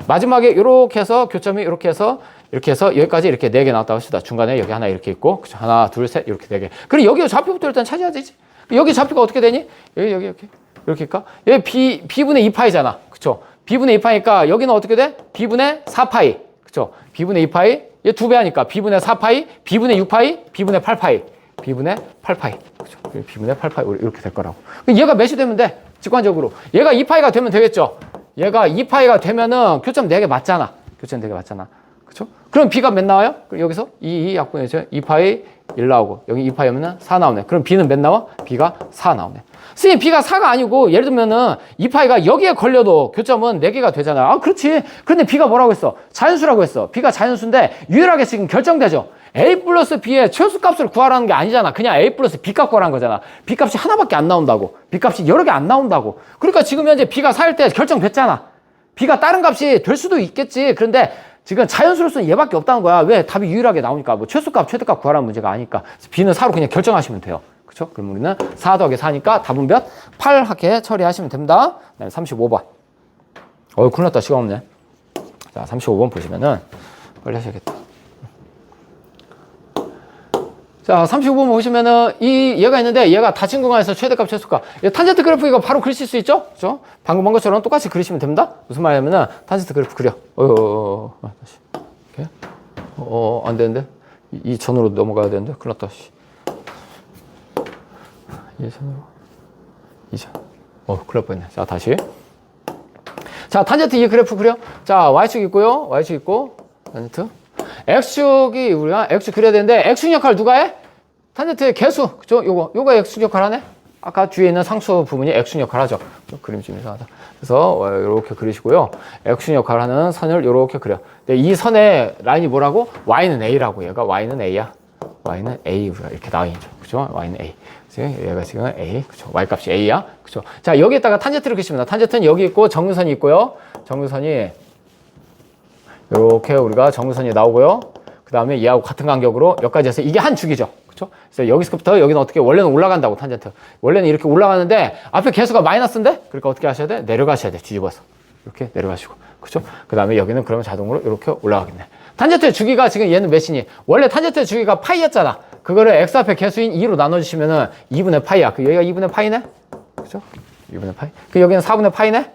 마지막에 이렇게 해서 교점이 이렇게 해서 여기까지 이렇게 4개 나왔다고 합시다. 중간에 여기 하나 이렇게 있고, 그쵸? 하나, 둘, 셋, 이렇게 4개. 그리고 여기 좌표부터 일단 찾아야 되지. 여기 좌표가 어떻게 되니? 이렇게일까? 여기 b분의 2파이잖아. 그쵸? b분의 2파이니까 여기는 어떻게 돼? b분의 4파이. 그쵸? b분의 2파이, 얘 2배 하니까 b분의 4파이, b분의 6파이, b분의 8파이, b분의 8파이. 그쵸? b분의 8파이 이렇게 될 거라고. 얘가 몇이 되면 돼? 직관적으로. 얘가 2파이가 되면 되겠죠? 얘가 2파이가 되면은 교점 4개 맞잖아. 교점 4개 맞잖아. 그쵸? 그럼 B가 몇 나와요? 그럼 여기서 2 약분해서 2파이 1 나오고, 여기 2파이 하면은 4 나오네. 그럼 B는 몇 나와? B가 4 나오네. 선생님, B가 4가 아니고, 예를 들면은 2파이가 여기에 걸려도 교점은 4개가 되잖아. 아, 그렇지. 그런데 B가 뭐라고 했어? 자연수라고 했어. B가 자연수인데, 유일하게 지금 결정되죠. A 플러스 B의 최소값을 구하라는 게 아니잖아. 그냥 A 플러스 B 값 구하라는 거잖아. B 값이 하나밖에 안 나온다고. B 값이 여러 개 안 나온다고. 그러니까 지금 현재 B가 4일 때 결정됐잖아. B가 다른 값이 될 수도 있겠지. 그런데 지금 자연수로서는 얘밖에 없다는 거야. 왜? 답이 유일하게 나오니까. 뭐 최소값, 최대값 구하라는 문제가 아니까. B는 4로 그냥 결정하시면 돼요. 그쵸? 그럼 우리는 4 더하기 4니까 답은 몇? 8 하게 처리하시면 됩니다. 그 다음에 35번. 큰일 났다. 시간 없네. 자, 35번 보시면은 빨리 하셔야겠다. 자, 35번 보시면은 얘가 있는데 얘가 닫힌 공간에서 최대값, 최소값. 탄젠트 그래프 이거 바로 그리실 수 있죠? 그죠? 방금 한 것처럼 똑같이 그리시면 됩니다. 무슨 말이냐면은 탄젠트 그래프 그려. 다시. 이렇게. 안 되는데? 이 전으로 넘어가야 되는데? 큰일 났다. 예전으로. 이전. 큰일 날 뻔했네. 자, 다시. 자, 탄젠트 이 그래프 그려. 자, Y축 있고요. Y축 있고. 탄젠트. X축이 우리가 X축 그려야 되는데, X축 역할 누가 해? 탄젠트의 개수. 그죠? 요거 X축 역할 하네? 아까 뒤에 있는 상수 부분이 X축 역할 하죠. 그림이 좀 이상하다. 그래서 이렇게 그리시고요. X축 역할 하는 선을 이렇게 그려. 근데 이 선의 라인이 뭐라고? Y는 A라고. 얘가 Y는 A야. Y는 A. 우리가 이렇게 나와 있죠. 그죠? Y는 A. 얘가 지금 A, 그쵸? Y 값이 A야, 그쵸? 자, 여기에다가 탄젠트를 그리십니다. 탄젠트는 여기 있고 정근선이 있고요. 정근선이 이렇게 우리가 정근선이 나오고요. 그 다음에 얘하고 같은 간격으로 여기까지 해서 이게 한 축이죠, 그쵸? 그래서 여기서부터 여기는 어떻게 원래는 올라간다고 탄젠트. 원래는 이렇게 올라가는데 앞에 개수가 마이너스인데, 그러니까 어떻게 하셔야 돼? 내려가셔야 돼, 뒤집어서 이렇게 내려가시고, 그쵸? 그 다음에 여기는 그러면 자동으로 이렇게 올라가겠네. 탄젠트의 주기가 지금 얘는 몇이니? 원래 탄젠트의 주기가 파이였잖아. 그거를 x 앞에 개수인 2로 나눠주시면은 2분의 파이야. 그 여기가 2분의 파이네? 그죠? 2분의 파이. 그 여기는 4분의 파이네?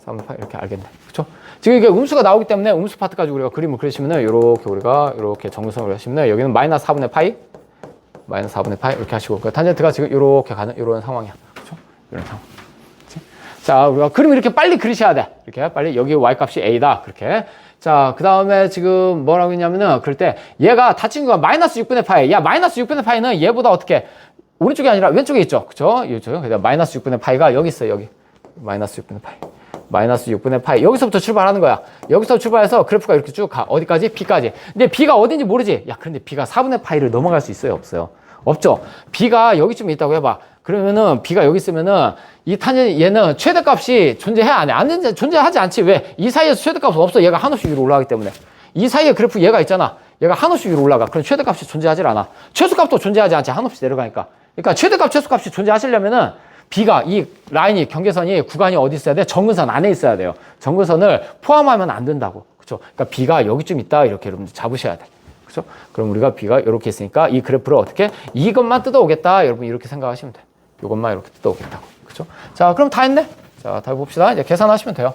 4분의 파이. 이렇게 알겠네. 그죠? 지금 이게 음수가 나오기 때문에 음수 파트까지 우리가 그림을 그리시면은 요렇게 우리가 이렇게 정근선으로 하시면은 여기는 마이너스 4분의 파이. 마이너스 4분의 파이. 이렇게 하시고. 그 탄젠트가 지금 요렇게 가는 이런 상황이야. 그죠? 이런 상황. 그치? 자, 우리가 그림 이렇게 빨리 그리셔야 돼. 이렇게 빨리 여기 y 값이 a다. 그렇게. 자, 그 다음에 지금 뭐라고 했냐면은, 그럴 때, 얘가 닫힌 거가 마이너스 6분의 파이. 야, 마이너스 6분의 파이는 얘보다 어떻게, 오른쪽이 아니라 왼쪽에 있죠. 그쵸? 이쪽. 그래서 마이너스 6분의 파이가 여기 있어요, 여기. 마이너스 6분의 파이. 마이너스 6분의 파이. 여기서부터 출발하는 거야. 여기서 출발해서 그래프가 이렇게 쭉 가. 어디까지? B까지. 근데 B가 어딘지 모르지? 야, 그런데 B가 4분의 파이를 넘어갈 수 있어요? 없어요? 없죠? B가 여기쯤에 있다고 해봐. 그러면은 B가 여기 있으면은 이 탄젠 얘는 최대값이 존재해 안 해? 안 존재하지 않지. 왜? 이 사이에서 최대값은 없어. 얘가 한없이 위로 올라가기 때문에. 이 사이에 그래프 얘가 있잖아. 얘가 한없이 위로 올라가. 그럼 최대값이 존재하지 않아. 최소값도 존재하지 않지. 한없이 내려가니까. 그러니까 최대값, 최소값이 존재하시려면은 B가 이 라인이 경계선이 구간이 어디 있어야 돼? 정근선 안에 있어야 돼요. 정근선을 포함하면 안 된다고. 그렇죠? 그러니까 B가 여기쯤 있다. 이렇게 여러분들 잡으셔야 돼. 그렇죠? 그럼 우리가 B가 이렇게 있으니까 이 그래프를 어떻게 이것만 뜯어오겠다. 여러분 이렇게 생각하시면 돼. 이것만 이렇게 뜯어오겠다고. 그렇죠? 자, 그럼 다 했네. 자, 다 봅시다. 이제 계산하시면 돼요.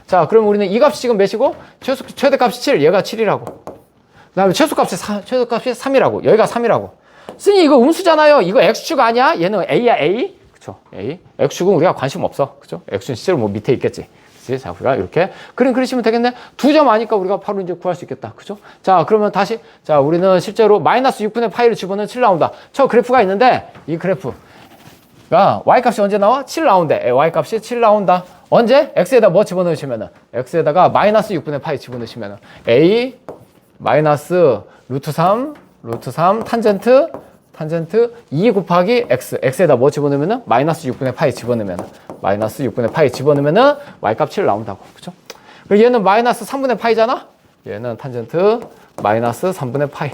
자, 그럼 우리는 이 값이 지금 몇이고 최대값이 7, 얘가 7이라고. 그다음에 최소값이 3이라고. 여기가 3이라고. 선생님 이거 음수잖아요. 이거 x축 아니야? 얘는 a야, a. 그쵸? A. x축은 우리가 관심 없어. 그쵸? x축은 실제로 뭐 밑에 있겠지. 그치? 자, 우리가 이렇게 그림 그리시면 되겠네. 2점 아니까 우리가 바로 이제 구할 수 있겠다. 그죠? 자, 그러면 다시. 자, 우리는 실제로 마이너스 6분의 파이를 집어넣으면 7 나온다. 저 그래프가 있는데, 이 그래프가 y 값이 언제 나와? 7 나온대. y 값이 7 나온다. 언제? x에다 뭐 집어넣으시면은, x에다가 마이너스 6분의 파이 집어넣으시면은, a 마이너스 루트 3 탄젠트 2 곱하기 x에다 뭐 집어넣으면은 마이너스 6분의 파이 집어넣으면은 마이너스 6분의 파이 집어넣으면은 y값 7 나온다고. 그죠? 그리고 얘는 마이너스 3분의 파이잖아? 얘는 탄젠트 마이너스 3분의 파이.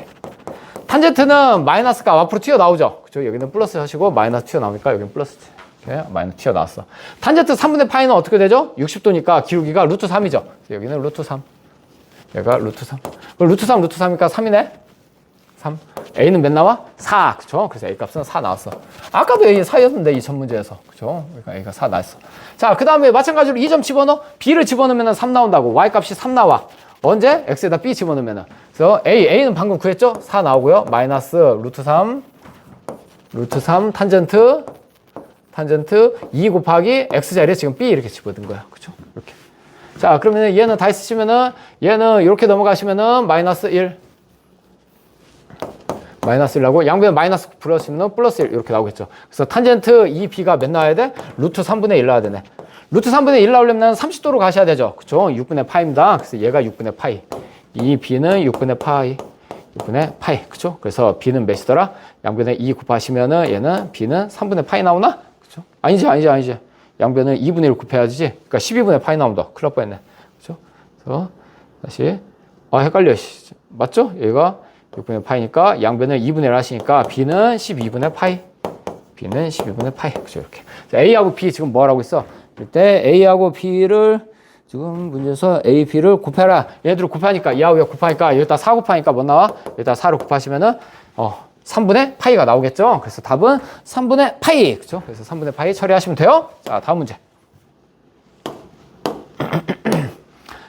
탄젠트는 마이너스가 앞으로 튀어나오죠? 그죠? 여기는 플러스 하시고 마이너스 튀어나오니까 여기는 플러스. 이렇게 마이너스 튀어나왔어. 탄젠트 3분의 파이는 어떻게 되죠? 60도니까 기울기가 루트 3이죠? 여기는 루트 3. 얘가 루트 3. 루트 3이니까 3이네? 3. A는 몇 나와? 4. 그쵸? 그래서 A 값은 4 나왔어. 아까도 A 4였는데, 이 첫 문제에서. 그쵸? 그러니까 A가 4 나왔어. 자, 그 다음에 마찬가지로 2점 집어넣어. B를 집어넣으면 3 나온다고. Y 값이 3 나와. 언제? X에다 B 집어넣으면은. 그래서 A는 방금 구했죠? 4 나오고요. 마이너스 루트 3 탄젠트 2 곱하기 X자리에 지금 B 이렇게 집어넣은 거야. 그쵸? 이렇게. 자, 그러면 얘는 다 있으시면은 얘는 이렇게 넘어가시면은 마이너스 1. 마이너스 1하고 양변 마이너스 플러스면 플러스 1 이렇게 나오겠죠. 그래서 탄젠트 이 b가 몇 나와야 돼? 루트 3분의 1 나와야 되네. 루트 3분의 1 나오려면 30도로 가셔야 되죠. 그쵸? 6분의 파이입니다. 그래서 얘가 6분의 파이. 이 b는 6분의 파이. 6분의 파이. 그쵸? 그래서 b는 몇이더라? 양변에 2 곱하시면은 얘는 b는 3분의 파이 나오나? 그쵸? 아니지. 양변은 2분의 1 곱해야지. 그러니까 12분의 파이 나온다. 큰일 날 뻔했네. 그쵸? 그래서 다시. 헷갈려. 맞죠? 얘가 6분의 파이니까 양변을 2분의 1 하시니까 b는 12분의 파이. b는 12분의 파이. 그죠? 이렇게. 자, a하고 b 지금 뭐 하라고 있어? 이때 a하고 b를 지금 문제에서 a, b를 곱해라. 얘들을 곱하니까 이하고 얘 곱하니까 여기다 4 곱하니까 뭐 나와? 여기다 4를 곱하시면은 3분의 파이가 나오겠죠? 그래서 답은 3분의 파이. 그죠? 그래서 3분의 파이 처리하시면 돼요. 자, 다음 문제.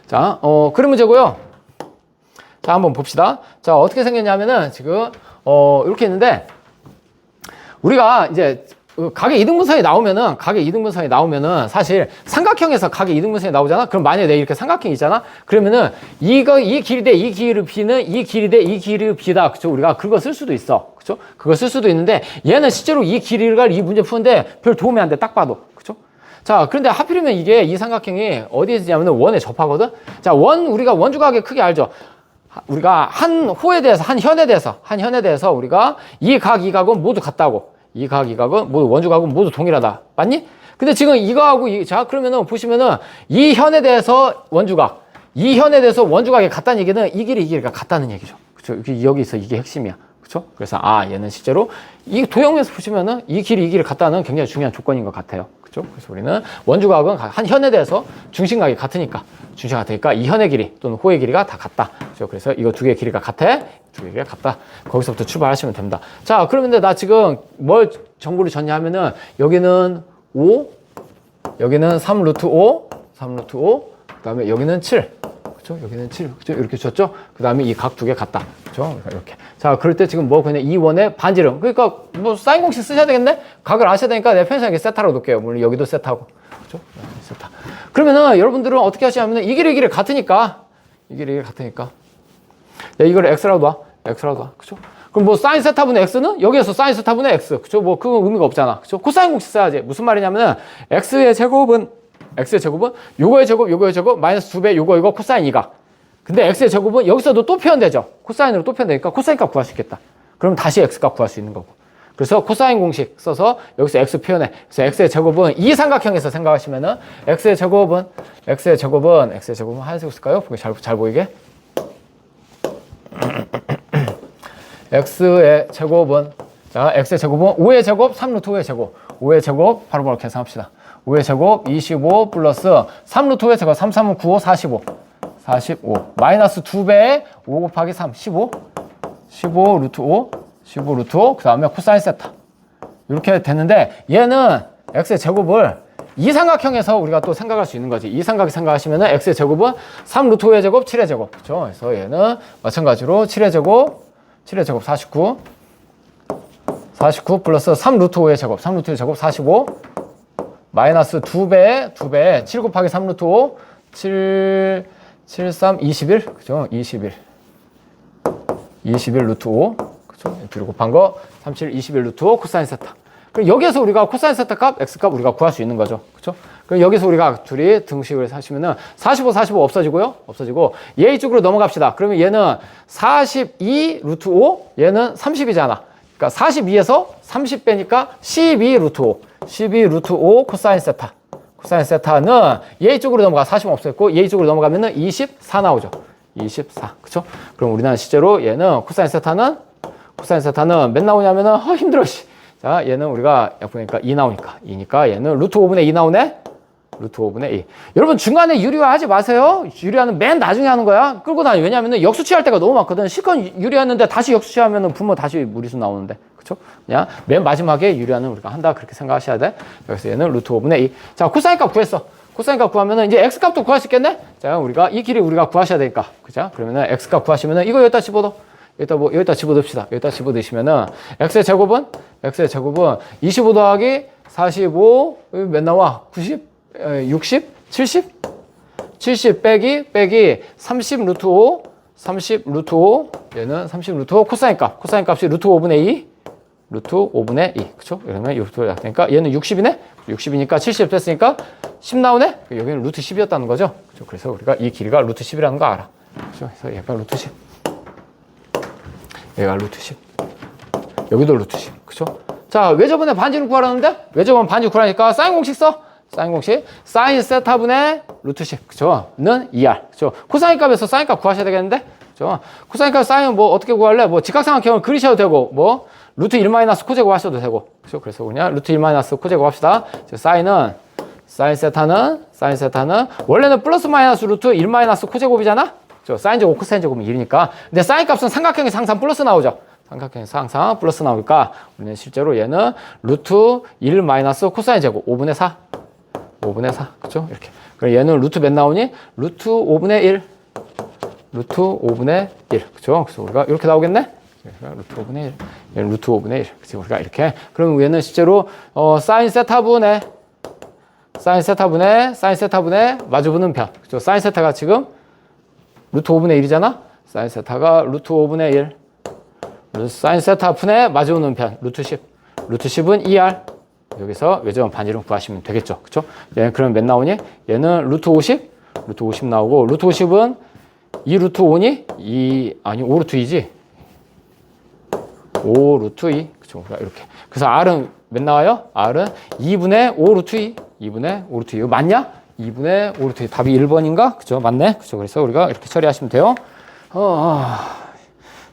자, 그림 문제고요. 자, 한번 봅시다. 자, 어떻게 생겼냐면은 지금 이렇게 있는데 우리가 이제 각의 이등분선이 나오면은 사실 삼각형에서 각의 이등분선이 나오잖아. 그럼 만약에 내가 이렇게 삼각형이 있잖아. 그러면은 이 길이 대 이 길이 b는 이 길이 대 이 길이 b다. 그죠? 우리가 그거 쓸 수도 있어. 그죠? 그거 쓸 수도 있는데 얘는 실제로 이 길이를 이 문제 푸는데 별 도움이 안 돼. 딱 봐도. 그죠? 자, 그런데 하필이면 이게 이 삼각형이 어디에 있냐면은 원에 접하거든. 자, 우리가 원주각의 크기 알죠? 우리가 한 호에 대해서, 한 현에 대해서 우리가 이 각은 모두 같다고. 이 각은 모두 원주각은 모두 동일하다. 맞니? 근데 지금 이거하고 자, 그러면은 보시면은 이 현에 대해서 원주각이 같다는 얘기는 이 길이가 같다는 얘기죠. 그쵸? 여기서 이게 핵심이야. 그쵸? 그래서 얘는 실제로 이 도형에서 보시면은 이 길이 같다는 굉장히 중요한 조건인 것 같아요. 그쵸? 그래서 우리는 원주각은 한 현에 대해서 중심각이 같으니까 이 현의 길이 또는 호의 길이가 다 같다. 그렇죠? 그래서 이거 두 개의 길이가 같아. 두 개의 길이가 같다. 거기서부터 출발하시면 됩니다. 자, 그러면 나 지금 뭘 정보를 줬냐 하면은 여기는 5, 여기는 3 루트 5, 그다음에 여기는 7. 그렇죠? 여기는 7. 그렇죠? 이렇게 줬죠? 그다음에 이 각 두 개 같다. 그렇죠? 이렇게. 자, 그럴 때 지금 그냥 이 원의 반지름. 그러니까 뭐 사인 공식 쓰셔야 되겠네. 각을 아셔야 되니까 내 편의상에 세타로 놓을게요. 물론 여기도 세타고. 그렇죠? 세타. 그러면은 여러분들은 어떻게 하시냐면은 이 길이 같으니까. 야, 이걸 x라고 놔. 그렇죠? 그럼 뭐 사인 세타분의 x는 여기에서 사인 세타분의 x. 그렇죠? 뭐 그건 의미가 없잖아. 그렇죠? 코사인 공식 써야지. 무슨 말이냐면은 x의 제곱은 요거의 제곱 마이너스 2배 요거 코사인 2가. 근데 x의 제곱은 여기서도 또 표현되죠. 코사인으로 또 표현되니까 코사인값 구할 수 있겠다. 그럼 다시 x값 구할 수 있는 거고. 그래서 코사인 공식 써서 여기서 x 표현해. 그래서 x의 제곱은 이 삼각형에서 생각하시면은 x의 제곱은 하얀색으로 쓸까요? 잘 보이게. x의 제곱은 5의 제곱 3루트 5의 제곱. 5의 제곱 바로 계산합시다. 5의 제곱 25 플러스 3루트 5의 제곱 3, 3은 9, 5, 45 마이너스 2배에 5 곱하기 3 15 루트 5 그 다음에 코사인 세타 이렇게 됐는데 얘는 x의 제곱을 이 삼각형에서 우리가 또 생각할 수 있는 거지. 이 삼각형 생각하시면은 x의 제곱은 3 루트 5의 제곱 7의 제곱. 그렇죠? 그래서 얘는 마찬가지로 7의 제곱 49 플러스 3 루트 5의 제곱 45 마이너스 2배 7 곱하기 3 루트 5 7 3 21 그죠? 21 루트 5 그죠? 뒤로 곱한 거 37 21 루트 5 코사인 세타. 그럼 여기에서 우리가 코사인 세타 값 x값 우리가 구할 수 있는 거죠. 그죠? 그럼 여기서 우리가 둘이 등식을 하시면은 45 없어지고 얘 이쪽으로 넘어갑시다. 그러면 얘는 42 루트 5 얘는 30이잖아. 그러니까 42에서 30 빼니까 12 루트 5 코사인 세타. 코사인 세타는 얘 이쪽으로 넘어가 40 없어졌고 얘 이쪽으로 넘어가면은 24 나오죠. 24. 그쵸? 그럼 우리는 실제로 얘는 코사인 세타는 몇 나오냐면은 힘들어. 자, 얘는 우리가 보니까 2 나오니까 2니까 얘는 루트 5분의 2 나오네. 루트 5분의 2. 여러분 중간에 유리화 하지 마세요. 유리화는 맨 나중에 하는 거야. 끌고 다니. 왜냐면은 역수치할 때가 너무 많거든. 실컷 유리했는데 다시 역수치하면은 분모 다시 무리수 나오는데. 그쵸? 그냥 맨 마지막에 유리화는 우리가 한다. 그렇게 생각하셔야 돼. 그래서 얘는 루트 5분의 2. 자, 코사인 값 구했어. 코사인 값 구하면은 이제 x 값도 구할 수 있겠네? 자, 우리가 이 길이 우리가 구하셔야 되니까. 그죠? 그러면은 x 값 구하시면은 이거 여기다 집어넣어. 여기다 집어넣읍시다. 여기다 집어넣으시면은 x의 제곱은 25 더하기 45 몇 나와? 90? 60? 70? 70 빼기 30 루트 5, 30 루트 5, 얘는 30 루트 5 코사인 값이 루트 5분의 2, 루트 5분의 2. 그쵸? 이러면 루트가 약되니까 얘는 60이네? 60이니까 70 됐으니까 10 나오네? 여기는 루트 10이었다는 거죠? 그쵸? 그래서 우리가 이 길이가 루트 10이라는 거 알아. 그쵸? 그래서 얘가 루트 10. 얘가 루트 10. 여기도 루트 10. 그쵸? 자, 외접분의 반지를 구하라는데? 외접분 반지 구하니까 사인 공식 써. 사인 공식. 사인 세타분의 루트 10. 그쵸? 는 2R. 그쵸? 코사인 값에서 사인 값 구하셔야 되겠는데? 그쵸? 코사인 값 사인 뭐 어떻게 구할래? 뭐 직각삼각형을 그리셔도 되고, 뭐 루트 1 마이너스 코제곱 하셔도 되고. 그쵸? 그래서 그냥 루트 1 마이너스 코제곱 합시다. 사인 세타는 원래는 플러스 마이너스 루트 1 마이너스 코제곱이잖아? 그쵸? 사인 제곱, 코사인 제곱은 1이니까. 근데 사인 값은 삼각형에서 항상 플러스 나오죠? 삼각형에서 항상 플러스 나오니까 우리는 실제로 얘는 루트 1 마이너스 코사인 제곱 5분의 4. 5분의 4. 그쵸? 이렇게. 그럼 얘는 루트 몇 나오니? 루트 5분의 1. 루트 5분의 1. 그쵸? 그래서 우리가 이렇게 나오겠네? 루트 5분의 1. 얘는 루트 5분의 1. 그치? 우리가 이렇게. 그럼 얘는 실제로, 사인 세타분의 마주보는 편. 그쵸? 사인 세타가 지금 루트 5분의 1이잖아? 사인 세타가 루트 5분의 1. 사인 세타 분의 마주오는 편, 루트 10. 루트 10은 2R. 여기서 외접원 반지름 구하시면 되겠죠. 그쵸? 얘는 그럼 몇 나오니? 얘는 루트 50? 루트 50 나오고, 루트 50은 2 루트 5니? 아니, 5 루트 2지? 5 루트 2. 그쵸? 이렇게. 그래서 R은 몇 나와요? R은 2분의 5 루트 2. 2분의 5 루트 2. 이거 맞냐? 2분의 5 루트 2. 답이 1번인가? 그쵸? 맞네? 그쵸? 그래서 우리가 이렇게 처리하시면 돼요.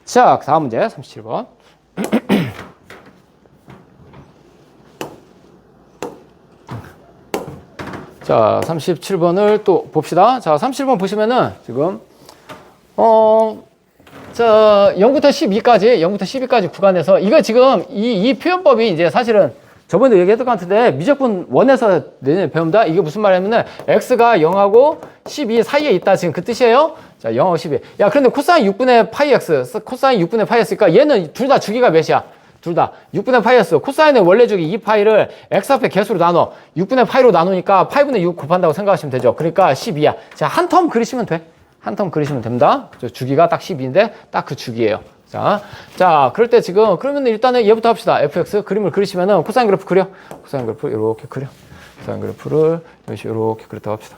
자, 다음 문제 37번. 자, 37번을 또 봅시다. 자, 37번 보시면은 지금 자, 0부터 12까지 구간에서 이거 지금 이 표현법이 이제 사실은 저번에도 얘기했던 것 같은데 미적분 1에서 내년 배웁니다. 이게 무슨 말이냐면은 x가 0하고 12 사이에 있다. 지금 그 뜻이에요. 자, 0하고 12. 야, 그런데 코사인 6분의 파이 x, 코사인 6분의 파이 x니까 얘는 둘 다 주기가 몇이야? 둘 다 6분의 파이 x. 코사인의 원래 주기 2파이를 x 앞에 개수로 나눠. 6분의 파이로 나누니까 8분의 6 곱한다고 생각하시면 되죠. 그러니까 12야. 자, 한 텀 그리시면 돼. 한 텀 그리시면 됩니다. 주기가 딱 12인데 딱 그 주기예요. 자, 그럴 때 지금, 그러면 일단은 얘부터 합시다. fx 그림을 그리시면은 코사인 그래프 그려. 코사인 그래프 이렇게 그려. 코사인 그래프를 이렇게 그렸다고 합시다.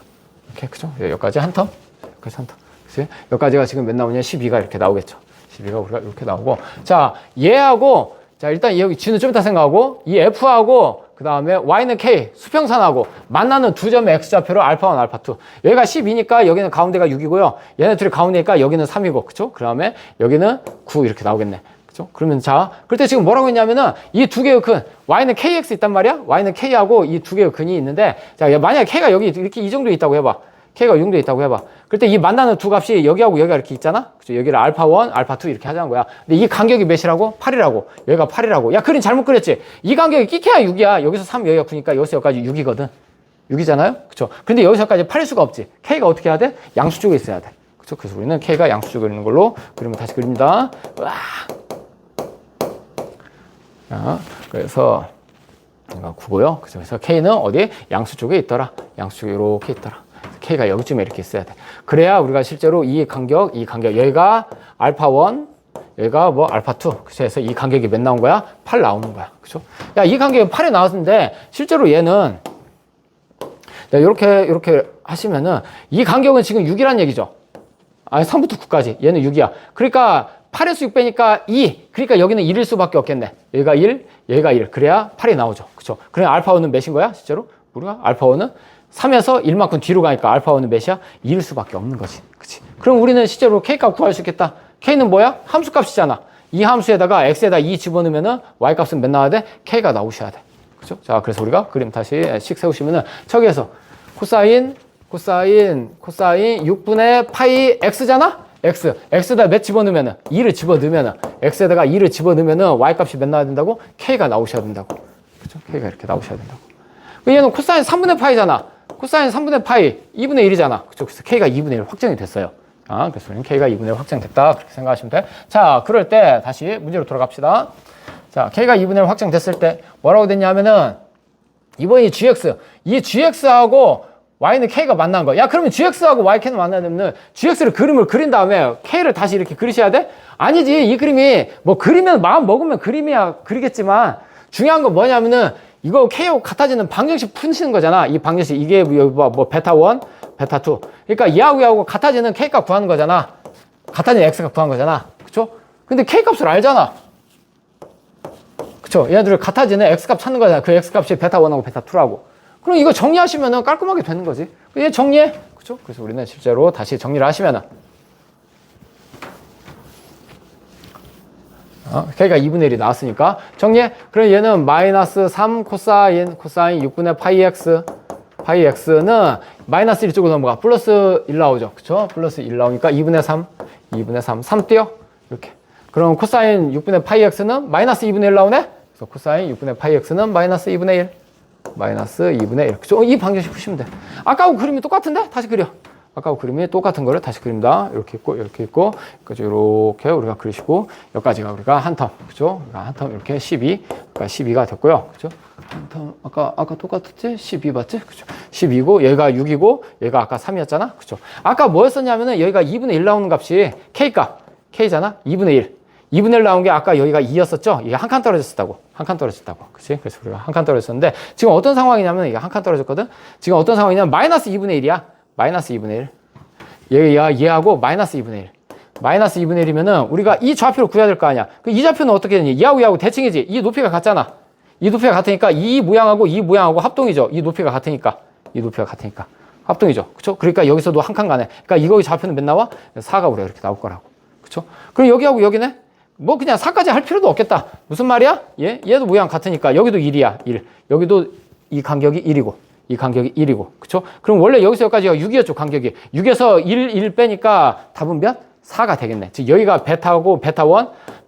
이렇게, 그죠? 여기까지 한 텀. 여기까지 한 텀. 그치? 여기까지가 지금 몇 나오냐? 12가 이렇게 나오겠죠. 12가 우리가 이렇게 나오고. 자, 얘하고, 자, 일단 여기 g는 좀 이따 생각하고, 이 f하고, 그 다음에 y는 k, 수평선하고 만나는 두 점의 x좌표로 알파1, 알파2. 여기가 12니까 여기는 가운데가 6이고요. 얘네 둘이 가운데니까 여기는 3이고, 그쵸? 그 다음에 여기는 9 이렇게 나오겠네. 그쵸? 그러면 자, 그럴 때 지금 뭐라고 했냐면은 이 두 개의 근, y는 kx 있단 말이야? y는 k하고 이 두 개의 근이 있는데, 자, 만약에 k가 여기 이렇게 이 정도 있다고 해봐. k가 이 정도 있다고 해봐. 그럴 때 이 만나는 두 값이 여기하고 여기가 이렇게 있잖아? 그죠? 여기를 알파1, 알파2 이렇게 하자는 거야. 근데 이 간격이 몇이라고? 8이라고. 여기가 8이라고. 야, 그림 잘못 그렸지? 이 간격이 끼켜야 6이야. 여기서 3, 여기가 9니까 여기서 여기까지 6이거든. 6이잖아요? 그쵸? 근데 여기서까지 8일 수가 없지. k가 어떻게 해야 돼? 양수 쪽에 있어야 돼. 그쵸? 그래서 우리는 k가 양수 쪽에 있는 걸로 그림을 다시 그립니다. 와. 자, 그래서 9고요. 그래서 k는 어디? 양수 쪽에 있더라. 양수 쪽에 이렇게 있더라. k가 여기쯤에 이렇게 있어야 돼. 그래야 우리가 실제로 이 간격, 여기가 알파1, 여기가 뭐 알파2. 그래서 이 간격이 몇 나온 거야? 8 나오는 거야. 그죠? 야, 이 간격이 8이 나왔는데, 실제로 얘는, 이렇게 하시면은, 이 간격은 지금 6이란 얘기죠. 아니, 3부터 9까지. 얘는 6이야. 그러니까, 8에서 6 빼니까 2. 그러니까 여기는 1일 수밖에 없겠네. 여기가 1, 여기가 1. 그래야 8이 나오죠. 그죠? 그래, 알파1은 몇인 거야? 실제로? 우리가 알파1은 3에서 1만큼 뒤로 가니까 알파1은 몇이야? 2일 수밖에 없는 거지. 그치? 그럼 우리는 실제로 k값 구할 수 있겠다. k는 뭐야? 함수 값이잖아. 이 함수에다가 x에다 2 집어넣으면은 y 값은 몇 나와야 돼? k가 나오셔야 돼. 그죠? 자, 그래서 우리가 그림 다시 씩 세우시면은 저기에서 코사인 6분의 파이 x잖아? x에다 몇 집어넣으면은 2를 집어넣으면은 x에다가 2를 집어넣으면은 y 값이 몇 나와야 된다고? k가 나오셔야 된다고. 그죠? k가 이렇게 나오셔야 된다고. 얘는 코사인 3분의 파이잖아. 코사인 3분의 파이 2분의 1이잖아. 그쵸? 그래서 k가 2분의 1 확정이 됐어요. 아, 그래서 우리는 k가 2분의 1 확정됐다. 그렇게 생각하시면 돼. 자, 그럴 때 다시 문제로 돌아갑시다. 자, k가 2분의 1 확정됐을 때 뭐라고 됐냐면은 이번에 이 gx하고 y는 k가 만난 거. 야, 그러면 gx하고 yk는 만나야 되면 gx를 그림을 그린 다음에 k를 다시 이렇게 그리셔야 돼? 아니지. 이 그림이 뭐 그리면 마음 먹으면 그림이야 그리겠지만 중요한 건 뭐냐면은 이거 k하고 같아지는 방정식 푸시는 거잖아. 이 방정식 이게 뭐 베타 1, 베타 2. 그러니까 얘하고 같아지는 k값 구하는 거잖아. 같아지는 x값 구하는 거잖아. 그쵸? 근데 k값을 알잖아. 그쵸? 얘네들 같아지는 x값 찾는 거잖아. 그 x값이 베타 1하고 베타 2라고. 그럼 이거 정리하시면은 깔끔하게 되는 거지. 얘 정리해. 그쵸? 그래서 우리는 실제로 다시 정리를 하시면은 k가 2분의 1이 나왔으니까 정리해. 그럼 얘는 마이너스 3 코사인 6분의 파이 x 파이 x는 마이너스 1 쪽으로 넘어가 플러스 1 나오죠. 그쵸? 플러스 1 나오니까 2분의 3 띄어 이렇게. 그럼 코사인 6분의 파이 x는 마이너스 2분의 1 나오네. 그래서 코사인 6분의 파이 x는 마이너스 2분의 1 마이너스 2분의 1. 그쵸? 이 방정식 푸시면 돼. 아까하고 그림이 똑같은데? 다시 그려. 아까하고 그림이 똑같은 거를 다시 그립니다. 이렇게 있고, 이렇게 있고, 그죠? 이렇게 우리가 그리시고, 여기까지가 우리가 한 텀. 그죠? 한 텀 이렇게 12. 그러니까 12가 됐고요. 그죠? 한 텀, 아까 똑같았지? 12 맞지? 그죠? 12고, 얘가 6이고, 얘가 아까 3이었잖아? 그죠? 아까 뭐였었냐면은 여기가 2분의 1 나오는 값이 K값. K잖아? 2분의 1. 2분의 1 나온 게 아까 여기가 2였었죠? 이게 한 칸 떨어졌다고. 한 칸 떨어졌다고. 그치? 그래서 우리가 한 칸 떨어졌었는데, 지금 어떤 상황이냐면 이게 한 칸 떨어졌거든? 지금 어떤 상황이냐면 마이너스 2분의 1이야. 마이너스 2분의 1. 얘하고 마이너스 2분의 1. 마이너스 2분의 1이면은 우리가 이 좌표를 구해야 될 거 아니야. 그 이 좌표는 어떻게 되니? 얘하고 대칭이지. 이 높이가 같잖아. 이 높이가 같으니까 이 모양하고 합동이죠. 이 높이가 같으니까. 이 높이가 같으니까. 합동이죠. 그쵸? 그러니까 여기서도 한 칸 가네. 그러니까 이거 좌표는 몇 나와? 4가 우리가 이렇게 나올 거라고. 그쵸? 그럼 여기하고 여기네? 뭐 그냥 4까지 할 필요도 없겠다. 무슨 말이야? 얘도 모양 같으니까 여기도 1이야. 1. 여기도 이 간격이 1이고. 이 간격이 1이고. 그쵸? 그럼 원래 여기서 여기까지가 6이었죠, 간격이. 6에서 1 빼니까 답은 몇? 4가 되겠네. 즉, 여기가 베타고 베타 1,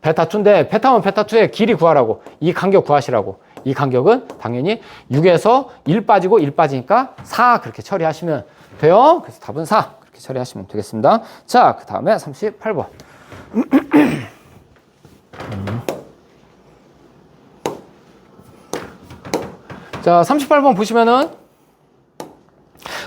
베타 2인데, 베타 1, 베타 2의 길이 구하라고. 이 간격 구하시라고. 이 간격은 당연히 6에서 1 빠지고 1 빠지니까 4 그렇게 처리하시면 돼요. 그래서 답은 4. 그렇게 처리하시면 되겠습니다. 자, 그 다음에 38번. 자, 38번 보시면은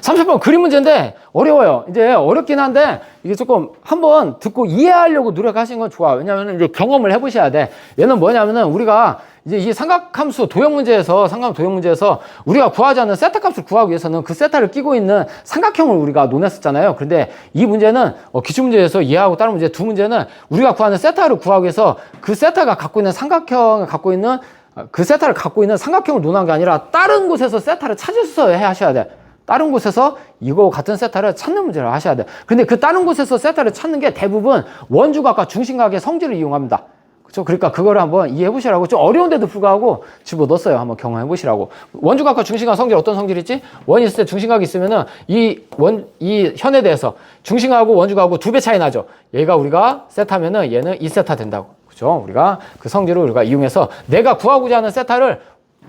30번 그림 문제인데 어려워요. 이제 어렵긴 한데 이게 조금 한번 듣고 이해하려고 노력하시는 건 좋아. 왜냐하면 이제 경험을 해보셔야 돼. 얘는 뭐냐면은 우리가 이제 이 삼각함수 도형 문제에서 우리가 구하지 않는 세타 값을 구하기 위해서는 그 세타를 끼고 있는 삼각형을 우리가 논했었잖아요. 그런데 이 문제는 기출 문제에서 얘하고 다른 문제 두 문제는 우리가 구하는 세타를 구하기 위해서 그 세타가 갖고 있는 삼각형을 갖고 있는 그 세타를 갖고 있는 삼각형을 논한 게 아니라 다른 곳에서 세타를 찾아서 하셔야 돼. 다른 곳에서 이거 같은 세타를 찾는 문제를 하셔야 돼. 근데 그 다른 곳에서 세타를 찾는 게 대부분 원주각과 중심각의 성질을 이용합니다. 그렇죠? 그러니까 그거를 한번 이해해 보시라고. 좀 어려운데도 불구하고 집어넣었어요. 한번 경험해 보시라고. 원주각과 중심각 성질 어떤 성질이 있지? 원이 있을 때 중심각이 있으면은 이 현에 대해서 중심각하고 원주각하고 2배 차이 나죠. 얘가 우리가 세타면은 얘는 2세타 된다고. 그죠? 우리가 그 성질을 우리가 이용해서 내가 구하고자 하는 세타를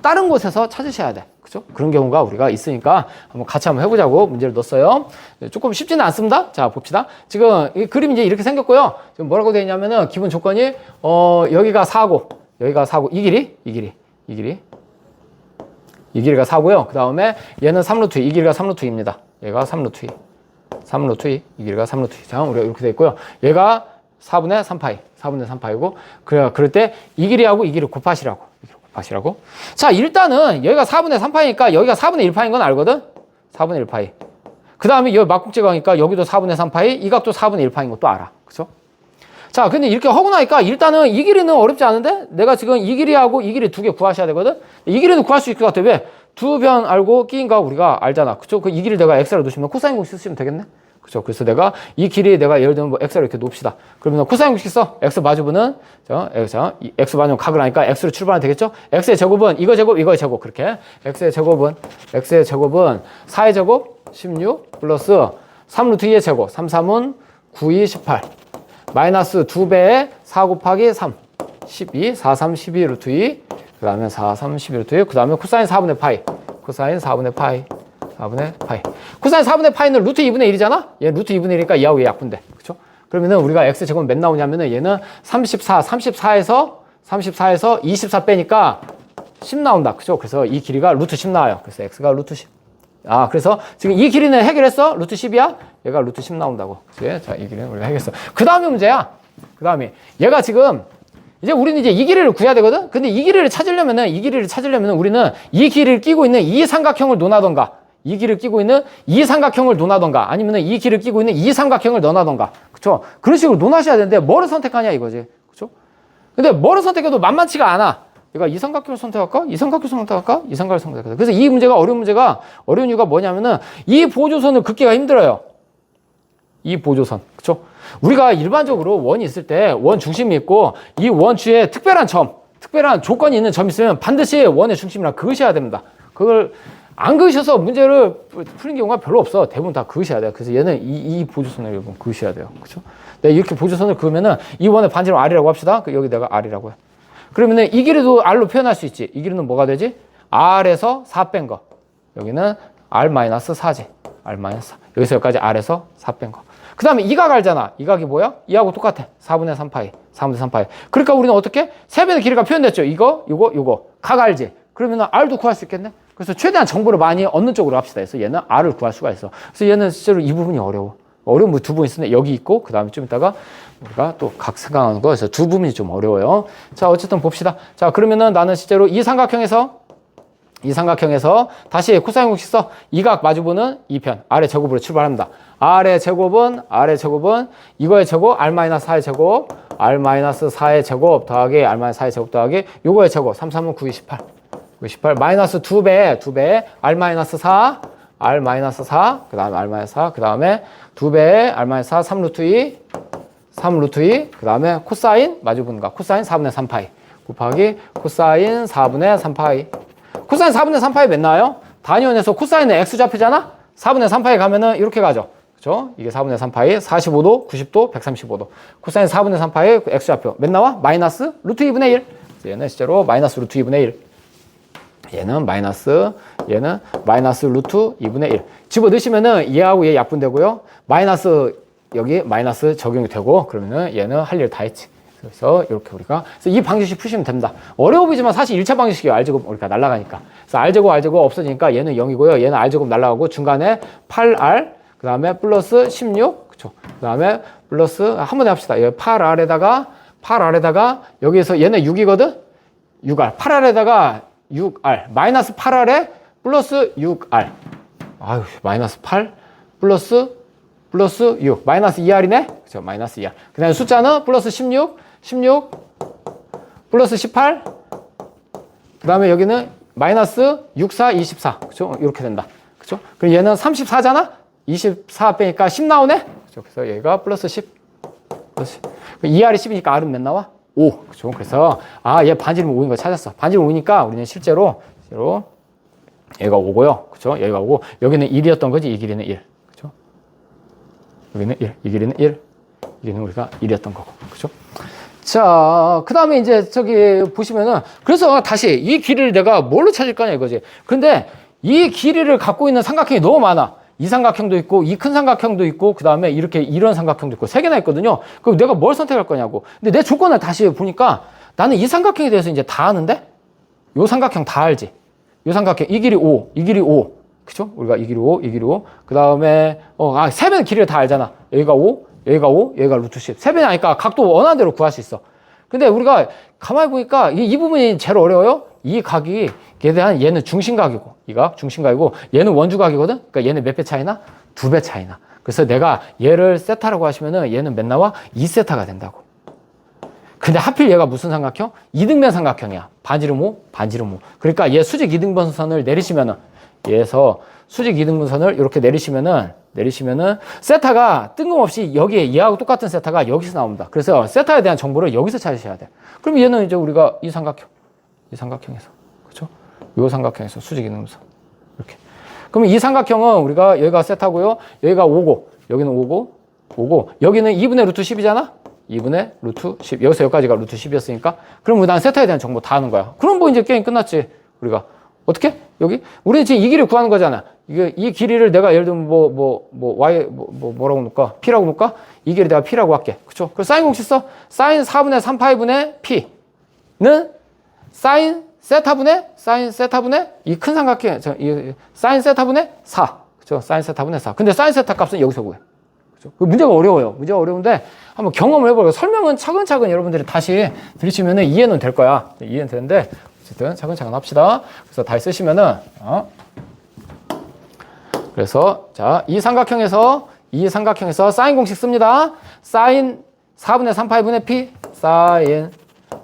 다른 곳에서 찾으셔야 돼. 그죠? 그런 경우가 우리가 있으니까 한번 같이 한번 해보자고 문제를 넣었어요. 조금 쉽지는 않습니다. 자, 봅시다. 지금 이 그림 이제 이렇게 생겼고요. 지금 뭐라고 되어 있냐면은 기본 조건이, 여기가 4고, 여기가 4고, 이 길이가 4고요. 그 다음에 얘는 3루트 2, 이 길이가 3루트 2입니다. 얘가 3루트 2. 이 길이가 3루트 2. 자, 우리가 이렇게 되어 있고요. 얘가 4분의 3파이고, 그럴 때 이 길이하고 이 길이 곱하시라고. 자, 일단은 여기가 4분의 3파이니까 여기가 4분의 1파인 건 알거든? 4분의 1파이. 그 다음에 여기 막국제각이니까 여기도 4분의 3파이, 이 각도 4분의 1파인 것도 알아. 그쵸? 자, 근데 이렇게 하고 나니까 일단은 이 길이는 어렵지 않은데? 내가 지금 이 길이하고 이 길이 두 개 구하셔야 되거든? 이 길이는 구할 수 있을 것 같아. 왜? 두 변 알고 끼인 거 우리가 알잖아. 그쵸? 그 이 길이를 내가 x로 놓으시면 코사인 공식 쓰시면 되겠네? 그죠? 그래서 내가 이 길이 내가 예를 들면 뭐 x를 이렇게 놓읍시다. 그러면 코사인 공식 써. x 마주보는 x 마주보는 각을 하니까 x로 출발하면 되겠죠? x의 제곱은 이거 제곱 이거의 제곱 그렇게. x의 제곱은 4의 제곱 16 플러스 3루트 2의 제곱 3, 3은 9, 2, 18 마이너스 2배의 4 곱하기 3 12 4, 3, 12 루트 2 그 다음에 4, 3, 12 루트 2 그 다음에 코사인 4분의 파이 코사인 4분의 파이 코사인 4분의 파이는 루트 2분의 1이잖아? 얘 루트 2분의 1이니까 얘하고 얘 약분돼. 그쵸? 그러면은 우리가 x 제곱은 몇 나오냐면은 얘는 34에서 24 빼니까 10 나온다. 그죠? 그래서 이 길이가 루트 10 나와요. 그래서 x가 루트 10. 그래서 지금 이 길이는 해결했어? 루트 10이야? 얘가 루트 10 나온다고. 그치? 자, 이 길이는 우리가 해결했어. 그 다음에 문제야. 그 다음에 얘가 지금 이제 우리는 이제 이 길이를 구해야 되거든? 근데 이 길이를 찾으려면은 우리는 이 길이를 끼고 있는 이 삼각형을 논하던가, 이 길이를 끼고 있는 이 삼각형을 논하던가, 아니면은 이 길이를 끼고 있는 이 삼각형을 논하던가. 그쵸? 그런 식으로 논하셔야 되는데, 뭐를 선택하냐 이거지. 그쵸? 근데 뭐를 선택해도 만만치가 않아. 내가 이 삼각형을 선택할까? 이 삼각형을 선택할까? 이 삼각형을 선택할까? 그래서 이 문제가 어려운 이유가 뭐냐면은, 이 보조선을 긋기가 힘들어요. 이 보조선. 그쵸? 우리가 일반적으로 원이 있을 때 원 중심이 있고 이 원 주에 특별한 조건이 있는 점이 있으면 반드시 원의 중심이랑 그으셔야 됩니다. 그걸 안 그으셔서 문제를 푸는 경우가 별로 없어. 대부분 다 그으셔야 돼요. 그래서 얘는 이 보조선을 여러분 그으셔야 돼요. 그렇죠? 네, 이렇게 보조선을 그으면은 이 원의 반지름 R이라고 합시다. 여기 내가 R이라고 해. 그러면은 이 길이도 R로 표현할 수 있지. 이 길이는 뭐가 되지? R에서 4 뺀 거. 여기는 R-4지. R-4. 여기서 여기까지 R에서 4 뺀 거. 그 다음에 이 각 알잖아. 이 각이 뭐야? 이하고 똑같아. 4분의 3파이. 4분의 3파이. 그러니까 우리는 어떻게? 세 배의 길이가 표현됐죠. 요거. 각 알지? 그러면 R도 구할 수 있겠네? 그래서 최대한 정보를 많이 얻는 쪽으로 합시다. 그래서 얘는 R을 구할 수가 있어. 그래서 얘는 실제로 이 부분이 어려워. 어려운 부 두 분 있으면 여기 있고, 그 다음에 좀 이따가 우리가 또 각 생각하는 거. 그래서 두 부분이 좀 어려워요. 자, 어쨌든 봅시다. 자, 그러면은 나는 실제로 이 삼각형에서 다시 코사인 공식 써. 이 각 마주보는 2편. R의 제곱으로 출발합니다. R의 제곱은 이거의 제곱, R-4의 제곱, R-4의 제곱 더하기 R-4의 제곱 더하기 요거의 제곱. 3, 3은 9, 28. 마이너스 2배, R-4, 그 다음에 R-4, 그 다음에 2배, R-4, 3루트 2, 그 다음에 코사인, 마주보는 각, 코사인 4분의 3파이, 곱하기 코사인 4분의 3파이. 코사인 4분의 3파이 몇 나와요? 단위원에서 코사인은 X좌표잖아? 4분의 3파이 가면은 이렇게 가죠. 그죠? 이게 4분의 3파이, 45도, 90도, 135도. 코사인 4분의 3파이 X좌표 몇 나와? 마이너스 루트 2분의 1. 얘는 실제로 마이너스 루트 2분의 1. 얘는 마이너스 루트 2분의 1. 집어 넣으시면은 얘하고 얘 약분되고요. 마이너스, 여기 마이너스 적용이 되고, 그러면은 얘는 할 일 다 했지. 그래서 이렇게 우리가, 그래서 이 방정식 푸시면 됩니다. 어려워 보이지만 사실 1차 방정식이에요. R제곱 우리가 날아가니까. 그래서 R제곱 없어지니까 얘는 0이고요. 얘는 R제곱 날아가고 중간에 8R, 그 다음에 플러스 16, 그쵸. 그 다음에 플러스, 한 번에 합시다. 여기 8R에다가, 여기에서 얘는 6이거든? 6R. 8R에다가 6R. 마이너스 8R에 플러스 6R. 아유, 마이너스 8 플러스 6. 마이너스 2R이네? 그쵸. 마이너스 2R. 그 다음에 숫자는 플러스 16, 플러스 18. 그 다음에 여기는 마이너스 64, 24. 그쵸. 이렇게 된다. 그쵸. 그럼 얘는 34잖아? 24 빼니까 10 나오네? 그쵸. 그래서 얘가 플러스 10. 2R이 10이니까 R은 몇 나와? 5. 그쵸. 그래서, 얘 반지름 5인 거 찾았어. 반지름 5니까 우리는 실제로 얘가 5고요. 그쵸. 여기가 5고, 여기는 1이었던 거지. 이 길이는 1. 그쵸. 여기는 1. 이 길이는 1. 이게는 우리가 1이었던 거고. 그쵸. 자, 그 다음에 이제 보시면은, 그래서 다시 이 길이를 내가 뭘로 찾을 거냐 이거지. 근데 이 길이를 갖고 있는 삼각형이 너무 많아. 이 삼각형도 있고, 이 큰 삼각형도 있고, 그 다음에 이런 삼각형도 있고, 3개나 있거든요. 그럼 내가 뭘 선택할 거냐고. 근데 내 조건을 다시 보니까 나는 이 삼각형에 대해서 이제 다 아는데? 요 삼각형 다 알지? 요 삼각형, 이 길이 5, 이 길이 5. 그쵸? 우리가 이 길이 5, 이 길이 5. 그 다음에, 3배는 길이를 다 알잖아. 여기가 5, 여기가 5, 여기가 루트 10. 3배는 아니까 각도 원하는 대로 구할 수 있어. 근데 우리가 가만히 보니까 이 부분이 제일 어려워요. 이 각이, 얘는 중심각이고, 이 각 중심각이고, 얘는 원주각이거든? 그러니까 얘는 몇 배 차이나? 2배 차이나. 그래서 내가 얘를 세타라고 하시면은 얘는 몇 나와? 2세타가 된다고. 근데 하필 얘가 무슨 삼각형? 이등변 삼각형이야. 반지름 5, 반지름 5. 그러니까 얘 수직 이등변선을 내리시면은, 얘에서 수직 이등변선을 이렇게 내리시면은 세타가 뜬금없이 여기에 얘하고 똑같은 세타가 여기서 나옵니다. 그래서 세타에 대한 정보를 여기서 찾으셔야 돼. 그럼 얘는 이제 우리가 이 삼각형에서, 그렇죠? 이 삼각형에서 수직 이등변선 이렇게. 그러면 이 삼각형은 우리가 여기가 세타고요, 여기가 5고, 여기는 5고, 여기는 2분의 루트 10이잖아. 2분의 루트 10. 여기서 여기까지가 루트 10이었으니까. 그럼 난 세타에 대한 정보 다 아는 거야. 그럼 뭐 이제 게임 끝났지. 우리가 어떻게? 여기 우리는 지금 이 길이를 구하는 거잖아. 이 길이를 내가 예를 들면 y 뭐라고 놓을까? p라고 놓을까? 이 길이 내가 p라고 할게. 그쵸? 그래서 사인 공식 써. 사인 4분의 3파이분의 p는 사인 세타분의 사인 세타분의 이 큰 삼각형, 사인 세타분의 4. 그죠? 사인 세타분의 4. 근데 사인 세타 값은 여기서 구해. 그죠? 문제가 어려워요. 문제가 어려운데 한번 경험을 해보고 설명은 차근차근 여러분들이 다시 들으시면은 이해는 될 거야. 이해는 되는데 어쨌든 차근차근 합시다. 그래서 다시 쓰시면은 그래서 자, 이 삼각형에서 사인 공식 씁니다. 사인 4분의 3파이분의 p 사인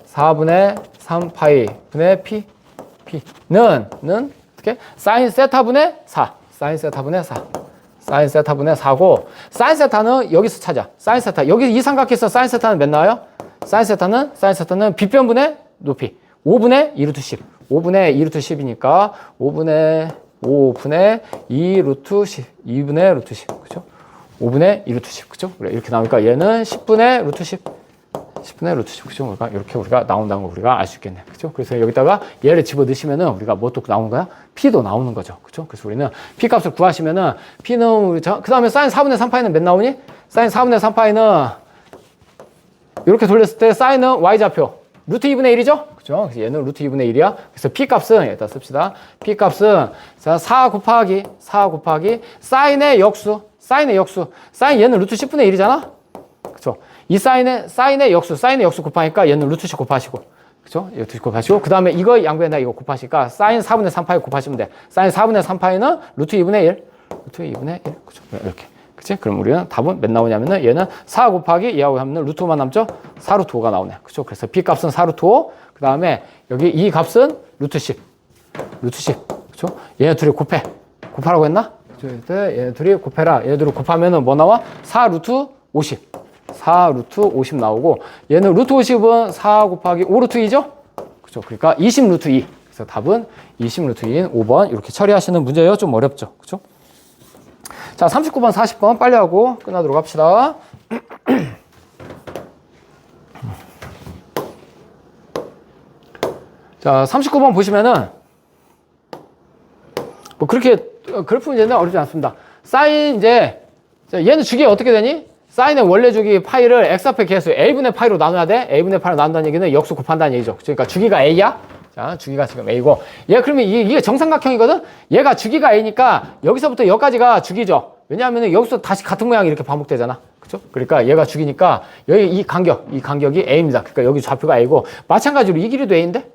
4분의 3파이분의 p는 어떻게? 사인 세타분의 4. 사인 세타분의 4. 사인 세타분의 4고 사인 세타는 여기서 찾아. 사인 세타. 여기 이 삼각형에서 사인 세타는 몇 나와요? 사인 세타는 빗변분의 높이. 5분의 2 루트 10. 5분의 2 루트 10이니까 5분의 2 루트 10. 2분의 루트 10. 그죠? 5분의 2 루트 10. 그죠? 그래, 이렇게 나오니까 얘는 10분의 루트 10. 10분의 루트 10. 그죠? 그러니까 이렇게 우리가 나온다는 거 우리가 알 수 있겠네. 그죠? 그래서 여기다가 얘를 집어 넣으시면은 우리가 뭐 또 나오는 거야? P도 나오는 거죠. 그죠? 그래서 우리는 P 값을 구하시면은 P는 우리 그 다음에 사인 4분의 3파이는 몇 나오니? 사인 4분의 3파이는 이렇게 돌렸을 때 사인은 Y좌표. 루트 2분의 1이죠? 그죠? 그래서 얘는 루트 2분의 1이야. 그래서 P 값은, 여기다 씁시다. P 값은, 자, 4 곱하기, 사인의 역수. 사인 얘는 루트 10분의 1이잖아? 그죠? 이 사인의 역수 곱하니까 얘는 루트 10 곱하시고. 그죠? 루트 10 곱하시고. 그 다음에 이거 양변에다 이거 곱하시니까 사인 4분의 3파이 곱하시면 돼. 사인 4분의 3파이는 루트 2분의 1. 루트 2분의 1. 그죠? 이렇게. 그치? 그럼 우리는 답은 몇 나오냐면은 얘는 4 곱하기 얘하고 하면 루트 5만 남죠? 4 루트 5가 나오네. 그죠? 그래서 B 값은 4 루트 5. 그 다음에 여기 이 값은 루트 10. 그죠? 얘네 둘이 곱하라고 했나? 그죠? 얘네 둘이 곱해라. 얘네 둘이 곱하면은 뭐 나와? 4 루트 50. 4 루트 50 나오고 얘는 루트 50은 4 곱하기 5 루트 2죠? 그죠? 그러니까 20 루트 2. 그래서 답은 20 루트 2인 5번 이렇게 처리하시는 문제예요. 좀 어렵죠? 그죠? 자, 39번, 40번 빨리 하고 끝나도록 합시다. 자, 39번 보시면은 뭐 그렇게 그래프 문제는 어렵지 않습니다. 사인 이제 얘는 주기 어떻게 되니? 사인의 원래 주기 파이를 x앞의 개수 a분의 파이로 나눠야 돼. a분의 파이로 나눈다는 얘기는 역수 곱한다는 얘기죠. 그러니까 주기가 a야. 자, 주기가 지금 a고 얘 그러면 이게 정삼각형이거든. 얘가 주기가 a니까 여기서부터 여기까지가 주기죠. 왜냐하면 여기서 다시 같은 모양이 이렇게 반복되잖아. 그죠? 그러니까 얘가 주기니까 여기 이 간격이 a입니다. 그러니까 여기 좌표가 a고 마찬가지로 이 길이도 a인데.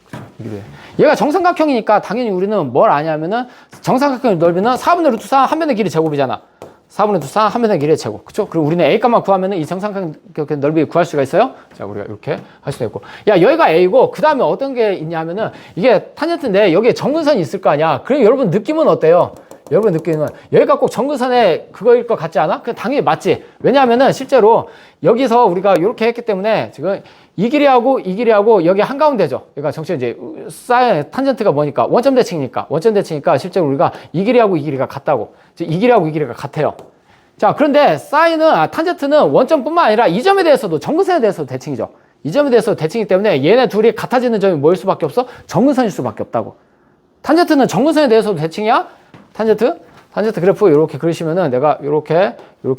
그죠? 이 길이도 A. 얘가 정삼각형이니까 당연히 우리는 뭘 아냐면은 정삼각형의 넓이는 4분의 루트 4 한 변의 길이 제곱이잖아. 4분의 루트 4 한 변의 길이의 제곱. 그죠? 그리고 우리는 a 값만 구하면은 이 정삼각형 넓이 구할 수가 있어요. 자, 우리가 이렇게 할 수도 있고. 야, 여기가 a고 그 다음에 어떤 게 있냐면은 이게 탄젠트인데 여기에 정근선이 있을 거 아니야. 그럼 여러분 느낌은 어때요? 여러분 느끼는 여기가 꼭 정근선의 그거일 것 같지 않아? 그냥 당연히 맞지. 왜냐하면은 실제로 여기서 우리가 이렇게 했기 때문에 지금 이 길이하고 여기 한가운데죠. 그러니까 정치 이제 탄젠트가 뭐니까 원점 대칭이니까 실제로 우리가 이 길이가 같다고. 이 길이가 같아요. 자, 그런데 탄젠트는 원점뿐만 아니라 이 점에 대해서도 정근선에 대해서도 대칭이죠. 이 점에 대해서 대칭이기 때문에 얘네 둘이 같아지는 점이 뭐일 수밖에 없어? 정근선일 수밖에 없다고. 탄젠트는 정근선에 대해서도 대칭이야? 탄젠트 그래프 이렇게 그리시면은 내가 이렇게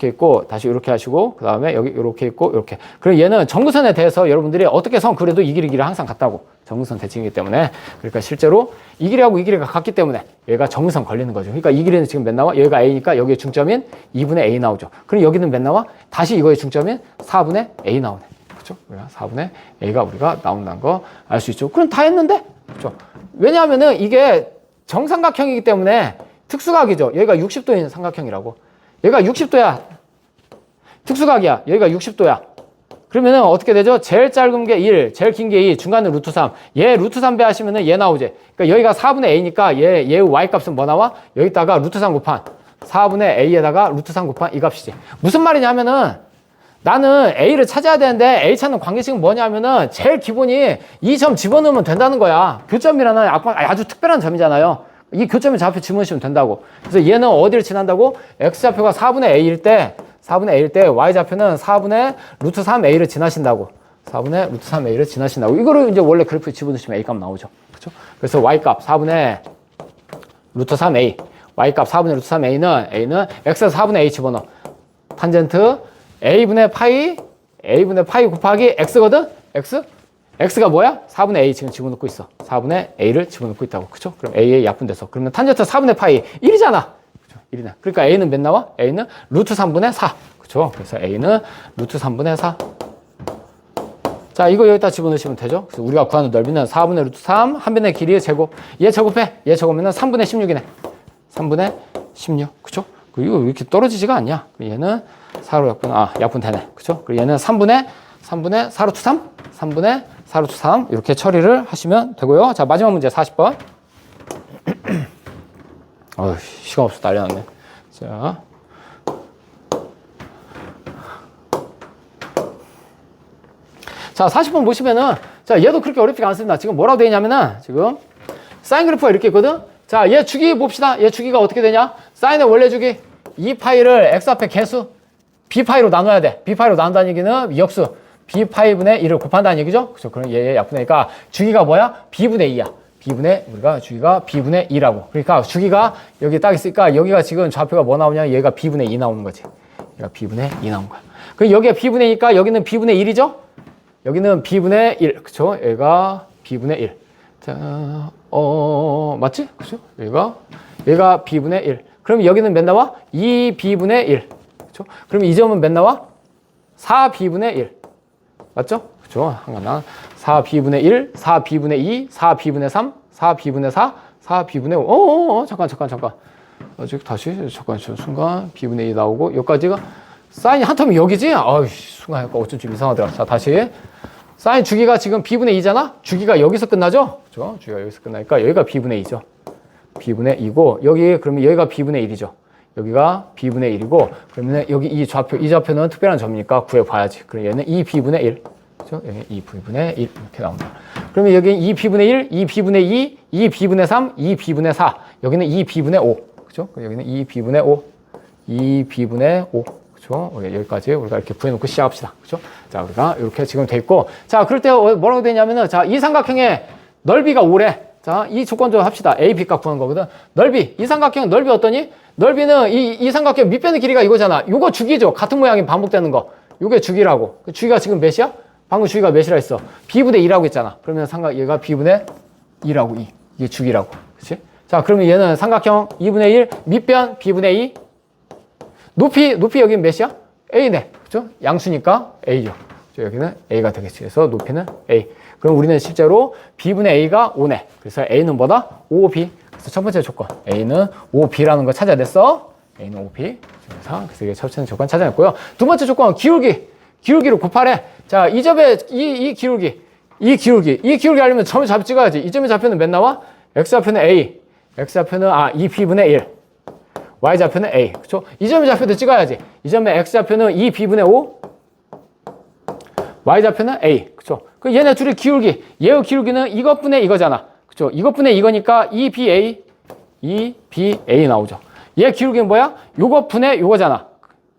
있고 다시 이렇게 하시고 그 다음에 여기 이렇게 있고 이렇게. 그리고 얘는 정근선에 대해서 여러분들이 어떻게 선 그래도 이 길이가 항상 같다고. 정근선 대칭이기 때문에. 그러니까 실제로 이 길이가 같기 때문에 얘가 정근선 걸리는 거죠. 그러니까 이 길이는 지금 몇 나와? 여기가 a니까 여기에 중점인 2분의 a 나오죠. 그럼 여기는 몇 나와? 다시 이거의 중점인 4분의 a 나오네. 그렇죠? 4분의 a가 우리가 나온다는 거 알 수 있죠. 그럼 다 했는데? 그렇죠? 왜냐하면은 이게 정삼각형이기 때문에 특수각이죠. 여기가 60도인 삼각형이라고. 여기가 60도야. 특수각이야. 여기가 60도야. 그러면은 어떻게 되죠? 제일 짧은 게 1, 제일 긴 게 2, 중간에 루트 3. 얘 루트 3 배하시면은 얘 나오지. 그러니까 여기가 4분의 a니까 얘 y 값은 뭐 나와? 여기다가 루트 3 곱한 4분의 a에다가 루트 3 곱한 이 값이지. 무슨 말이냐면은 나는 a를 찾아야 되는데 a 찾는 관계식은 뭐냐면은 제일 기본이 이 점 집어넣으면 된다는 거야. 교점이라는 아주 특별한 점이잖아요. 이 교점에 좌표 집어넣으시면 된다고. 그래서 얘는 어디를 지난다고? x좌표가 4분의 a일 때 y좌표는 4분의 루트 3a를 지나신다고. 4분의 루트 3a를 지나신다고. 이거를 이제 원래 그래프에 집어넣으시면 a 값 나오죠. 그렇죠? 그래서 y 값 4분의 루트 3a. y 값 4분의 루트 3a는 a는 x에서 4분의 a 집어넣어. 탄젠트 a분의 파이 곱하기 x거든? x가 뭐야? 4분의 a 지금 집어넣고 있어. 4분의 a를 집어넣고 있다고. 그쵸? 그럼 a에 약분돼서. 그러면 탄젠트 4분의 파이 1이잖아. 그쵸? 1이네. 그러니까 a는 몇 나와? a는 루트 3분의 4. 그쵸? 그래서 a는 루트 3분의 4. 자, 이거 여기다 집어넣으시면 되죠? 그래서 우리가 구하는 넓이는 4분의 루트 3, 한 변의 길이의 제곱. 얘 제곱해. 얘 제곱하면 3분의 16이네. 3분의 16. 그쵸? 그리고 왜 이렇게 떨어지지가 않냐? 얘는 4로 약분 되네. 그쵸? 그리고 얘는 3분의 4루트 3? 3분의 4루트 3. 이렇게 처리를 하시면 되고요. 자, 마지막 문제 40번. 시간 없어. 난리 났네. 자, 40번 보시면은, 자, 얘도 그렇게 어렵지가 않습니다. 지금 뭐라고 되어 있냐면은, 지금, 사인 그래프가 이렇게 있거든? 자, 얘 주기 봅시다. 얘 주기가 어떻게 되냐? 사인의 원래 주기. 2파이를 x 앞에 개수, b파이로 나눠야 돼. b파이로 나눈다는 얘기는 역수, b파이분의 1을 곱한다는 얘기죠? 그죠? 그럼 얘 약분하니까, 주기가 뭐야? b분의 2야. 우리가 주기가 b분의 2라고. 그러니까 주기가 여기 딱 있으니까, 여기가 지금 좌표가 뭐 나오냐? 얘가 b분의 2 나오는 거지. 얘가 b분의 2 나온 거야. 그럼 여기가 b분의 2니까 여기는 b분의 1이죠? 여기는 b분의 1, 그쵸? 얘가 b분의 1. 자, 맞지? 그쵸? 얘가 b분의 1. 그럼 여기는 몇 나와? 2b분의 1. 그쵸? 그럼 이 점은 몇 나와? 4b분의 1. 맞죠? 그쵸? 한가나 4b분의 1, 4b분의 2, 4b분의 3, 4b분의 4, 4b분의 5. 잠깐. 잠깐, 순간 b분의 2 나오고, 여기까지가 사인이 한 텀이 여기지? 순간 약간 어쩜 좀 이상하더라. 자, 다시. 사인 주기가 지금 b분의 2잖아? 주기가 여기서 끝나죠? 그죠? 주기가 여기서 끝나니까 여기가 b분의 2죠. b분의 2고, 그러면 여기가 b분의 1이죠. 여기가 b분의 1이고, 그러면 여기 이 좌표는 특별한 점이니까 구해봐야지. 그럼 얘는 2b분의 1. 그죠? 여기 2b분의 1. 이렇게 나온다. 그러면 여기 2b분의 1, 2b분의 2, 2b분의 3, 2b분의 4. 여기는 2b분의 5. 그죠? 여기는 2b분의 5. 2b분의 5. 그죠? 여기까지 우리가 이렇게 구해놓고 시작합시다. 그죠? 자, 우리가 이렇게 지금 돼 있고. 자, 그럴 때 뭐라고 되냐면은, 자, 이 삼각형의 넓이가 5래. 자, 이 조건 좀 합시다. A, B 값 구하는 거거든. 넓이. 이 삼각형 넓이 어떠니? 넓이는 이 삼각형 밑변의 길이가 이거잖아. 요거 주기죠. 같은 모양이 반복되는 거. 요게 주기라고. 주기가 지금 몇이야? 방금 주기가 몇이라 했어? B분의 2라고 했잖아. 그러면 얘가 B분의 2라고, 2. 이게 주기라고. 그치? 자, 그러면 얘는 삼각형 2분의 1, 밑변 B분의 2. 높이 여기 몇이야? A네. 그죠? 양수니까 A죠. 여기는 A가 되겠지. 그래서 높이는 A. 그럼 우리는 실제로 B분의 A가 5네. 그래서 A는 뭐다? 5B. 그래서 첫 번째 조건. A는 5B라는 거 찾아냈어. A는 5B. 그래서 이게 첫 번째 조건 찾아냈고요. 두 번째 조건, 기울기로 곱하래. 자, 이 점의, 이 기울기 하려면 점을 찍어야지. 이 점의 좌표는 몇 나와? X좌표는 A. X좌표는, 2B분의 1. Y좌표는 A. 그쵸? 이 점의 좌표도 찍어야지. 이 점의 X좌표는 2B분의 5. Y좌표는 A. 그쵸? 그 얘네 둘의 기울기. 얘의 기울기는 이것분의 이거잖아. 그쵸? 이것분의 이거니까 2BA 나오죠. 얘 기울기는 뭐야? 요것분의 요거잖아.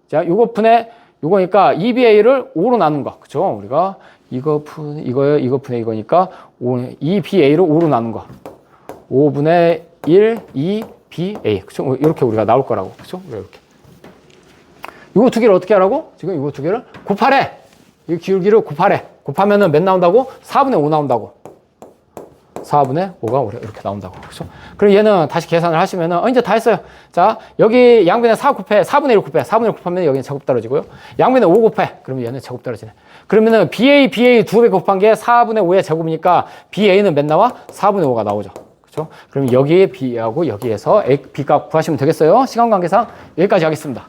자, 요것분의 요거니까 2BA를 5로 나눈 거. 그쵸? 우리가 이거분의 이거니까 2BA를 5로 나눈 거. 5분의 1, 2BA. 그쵸? 이렇게 우리가 나올 거라고. 그쵸? 이렇게. 요거 두 개를 어떻게 하라고? 지금 요거 두 개를 곱하래. 이 기울기를 곱하래. 곱하면은 몇 나온다고? 4분의 5 나온다고. 4분의 5가 이렇게 나온다고. 그렇죠? 그럼 얘는 다시 계산을 하시면은, 이제 다 했어요. 자, 여기 양변에 4 곱해. 4분의 1 곱해. 4분의 1 곱하면 여기는 제곱 떨어지고요. 양변에 5 곱해. 그러면 얘는 제곱 떨어지네. 그러면은 BA 2배 곱한 게 4분의 5의 제곱이니까 BA는 몇 나와? 4분의 5가 나오죠. 그렇죠? 그럼 여기에 B하고 여기에서 A, B 값 구하시면 되겠어요. 시간 관계상 여기까지 하겠습니다.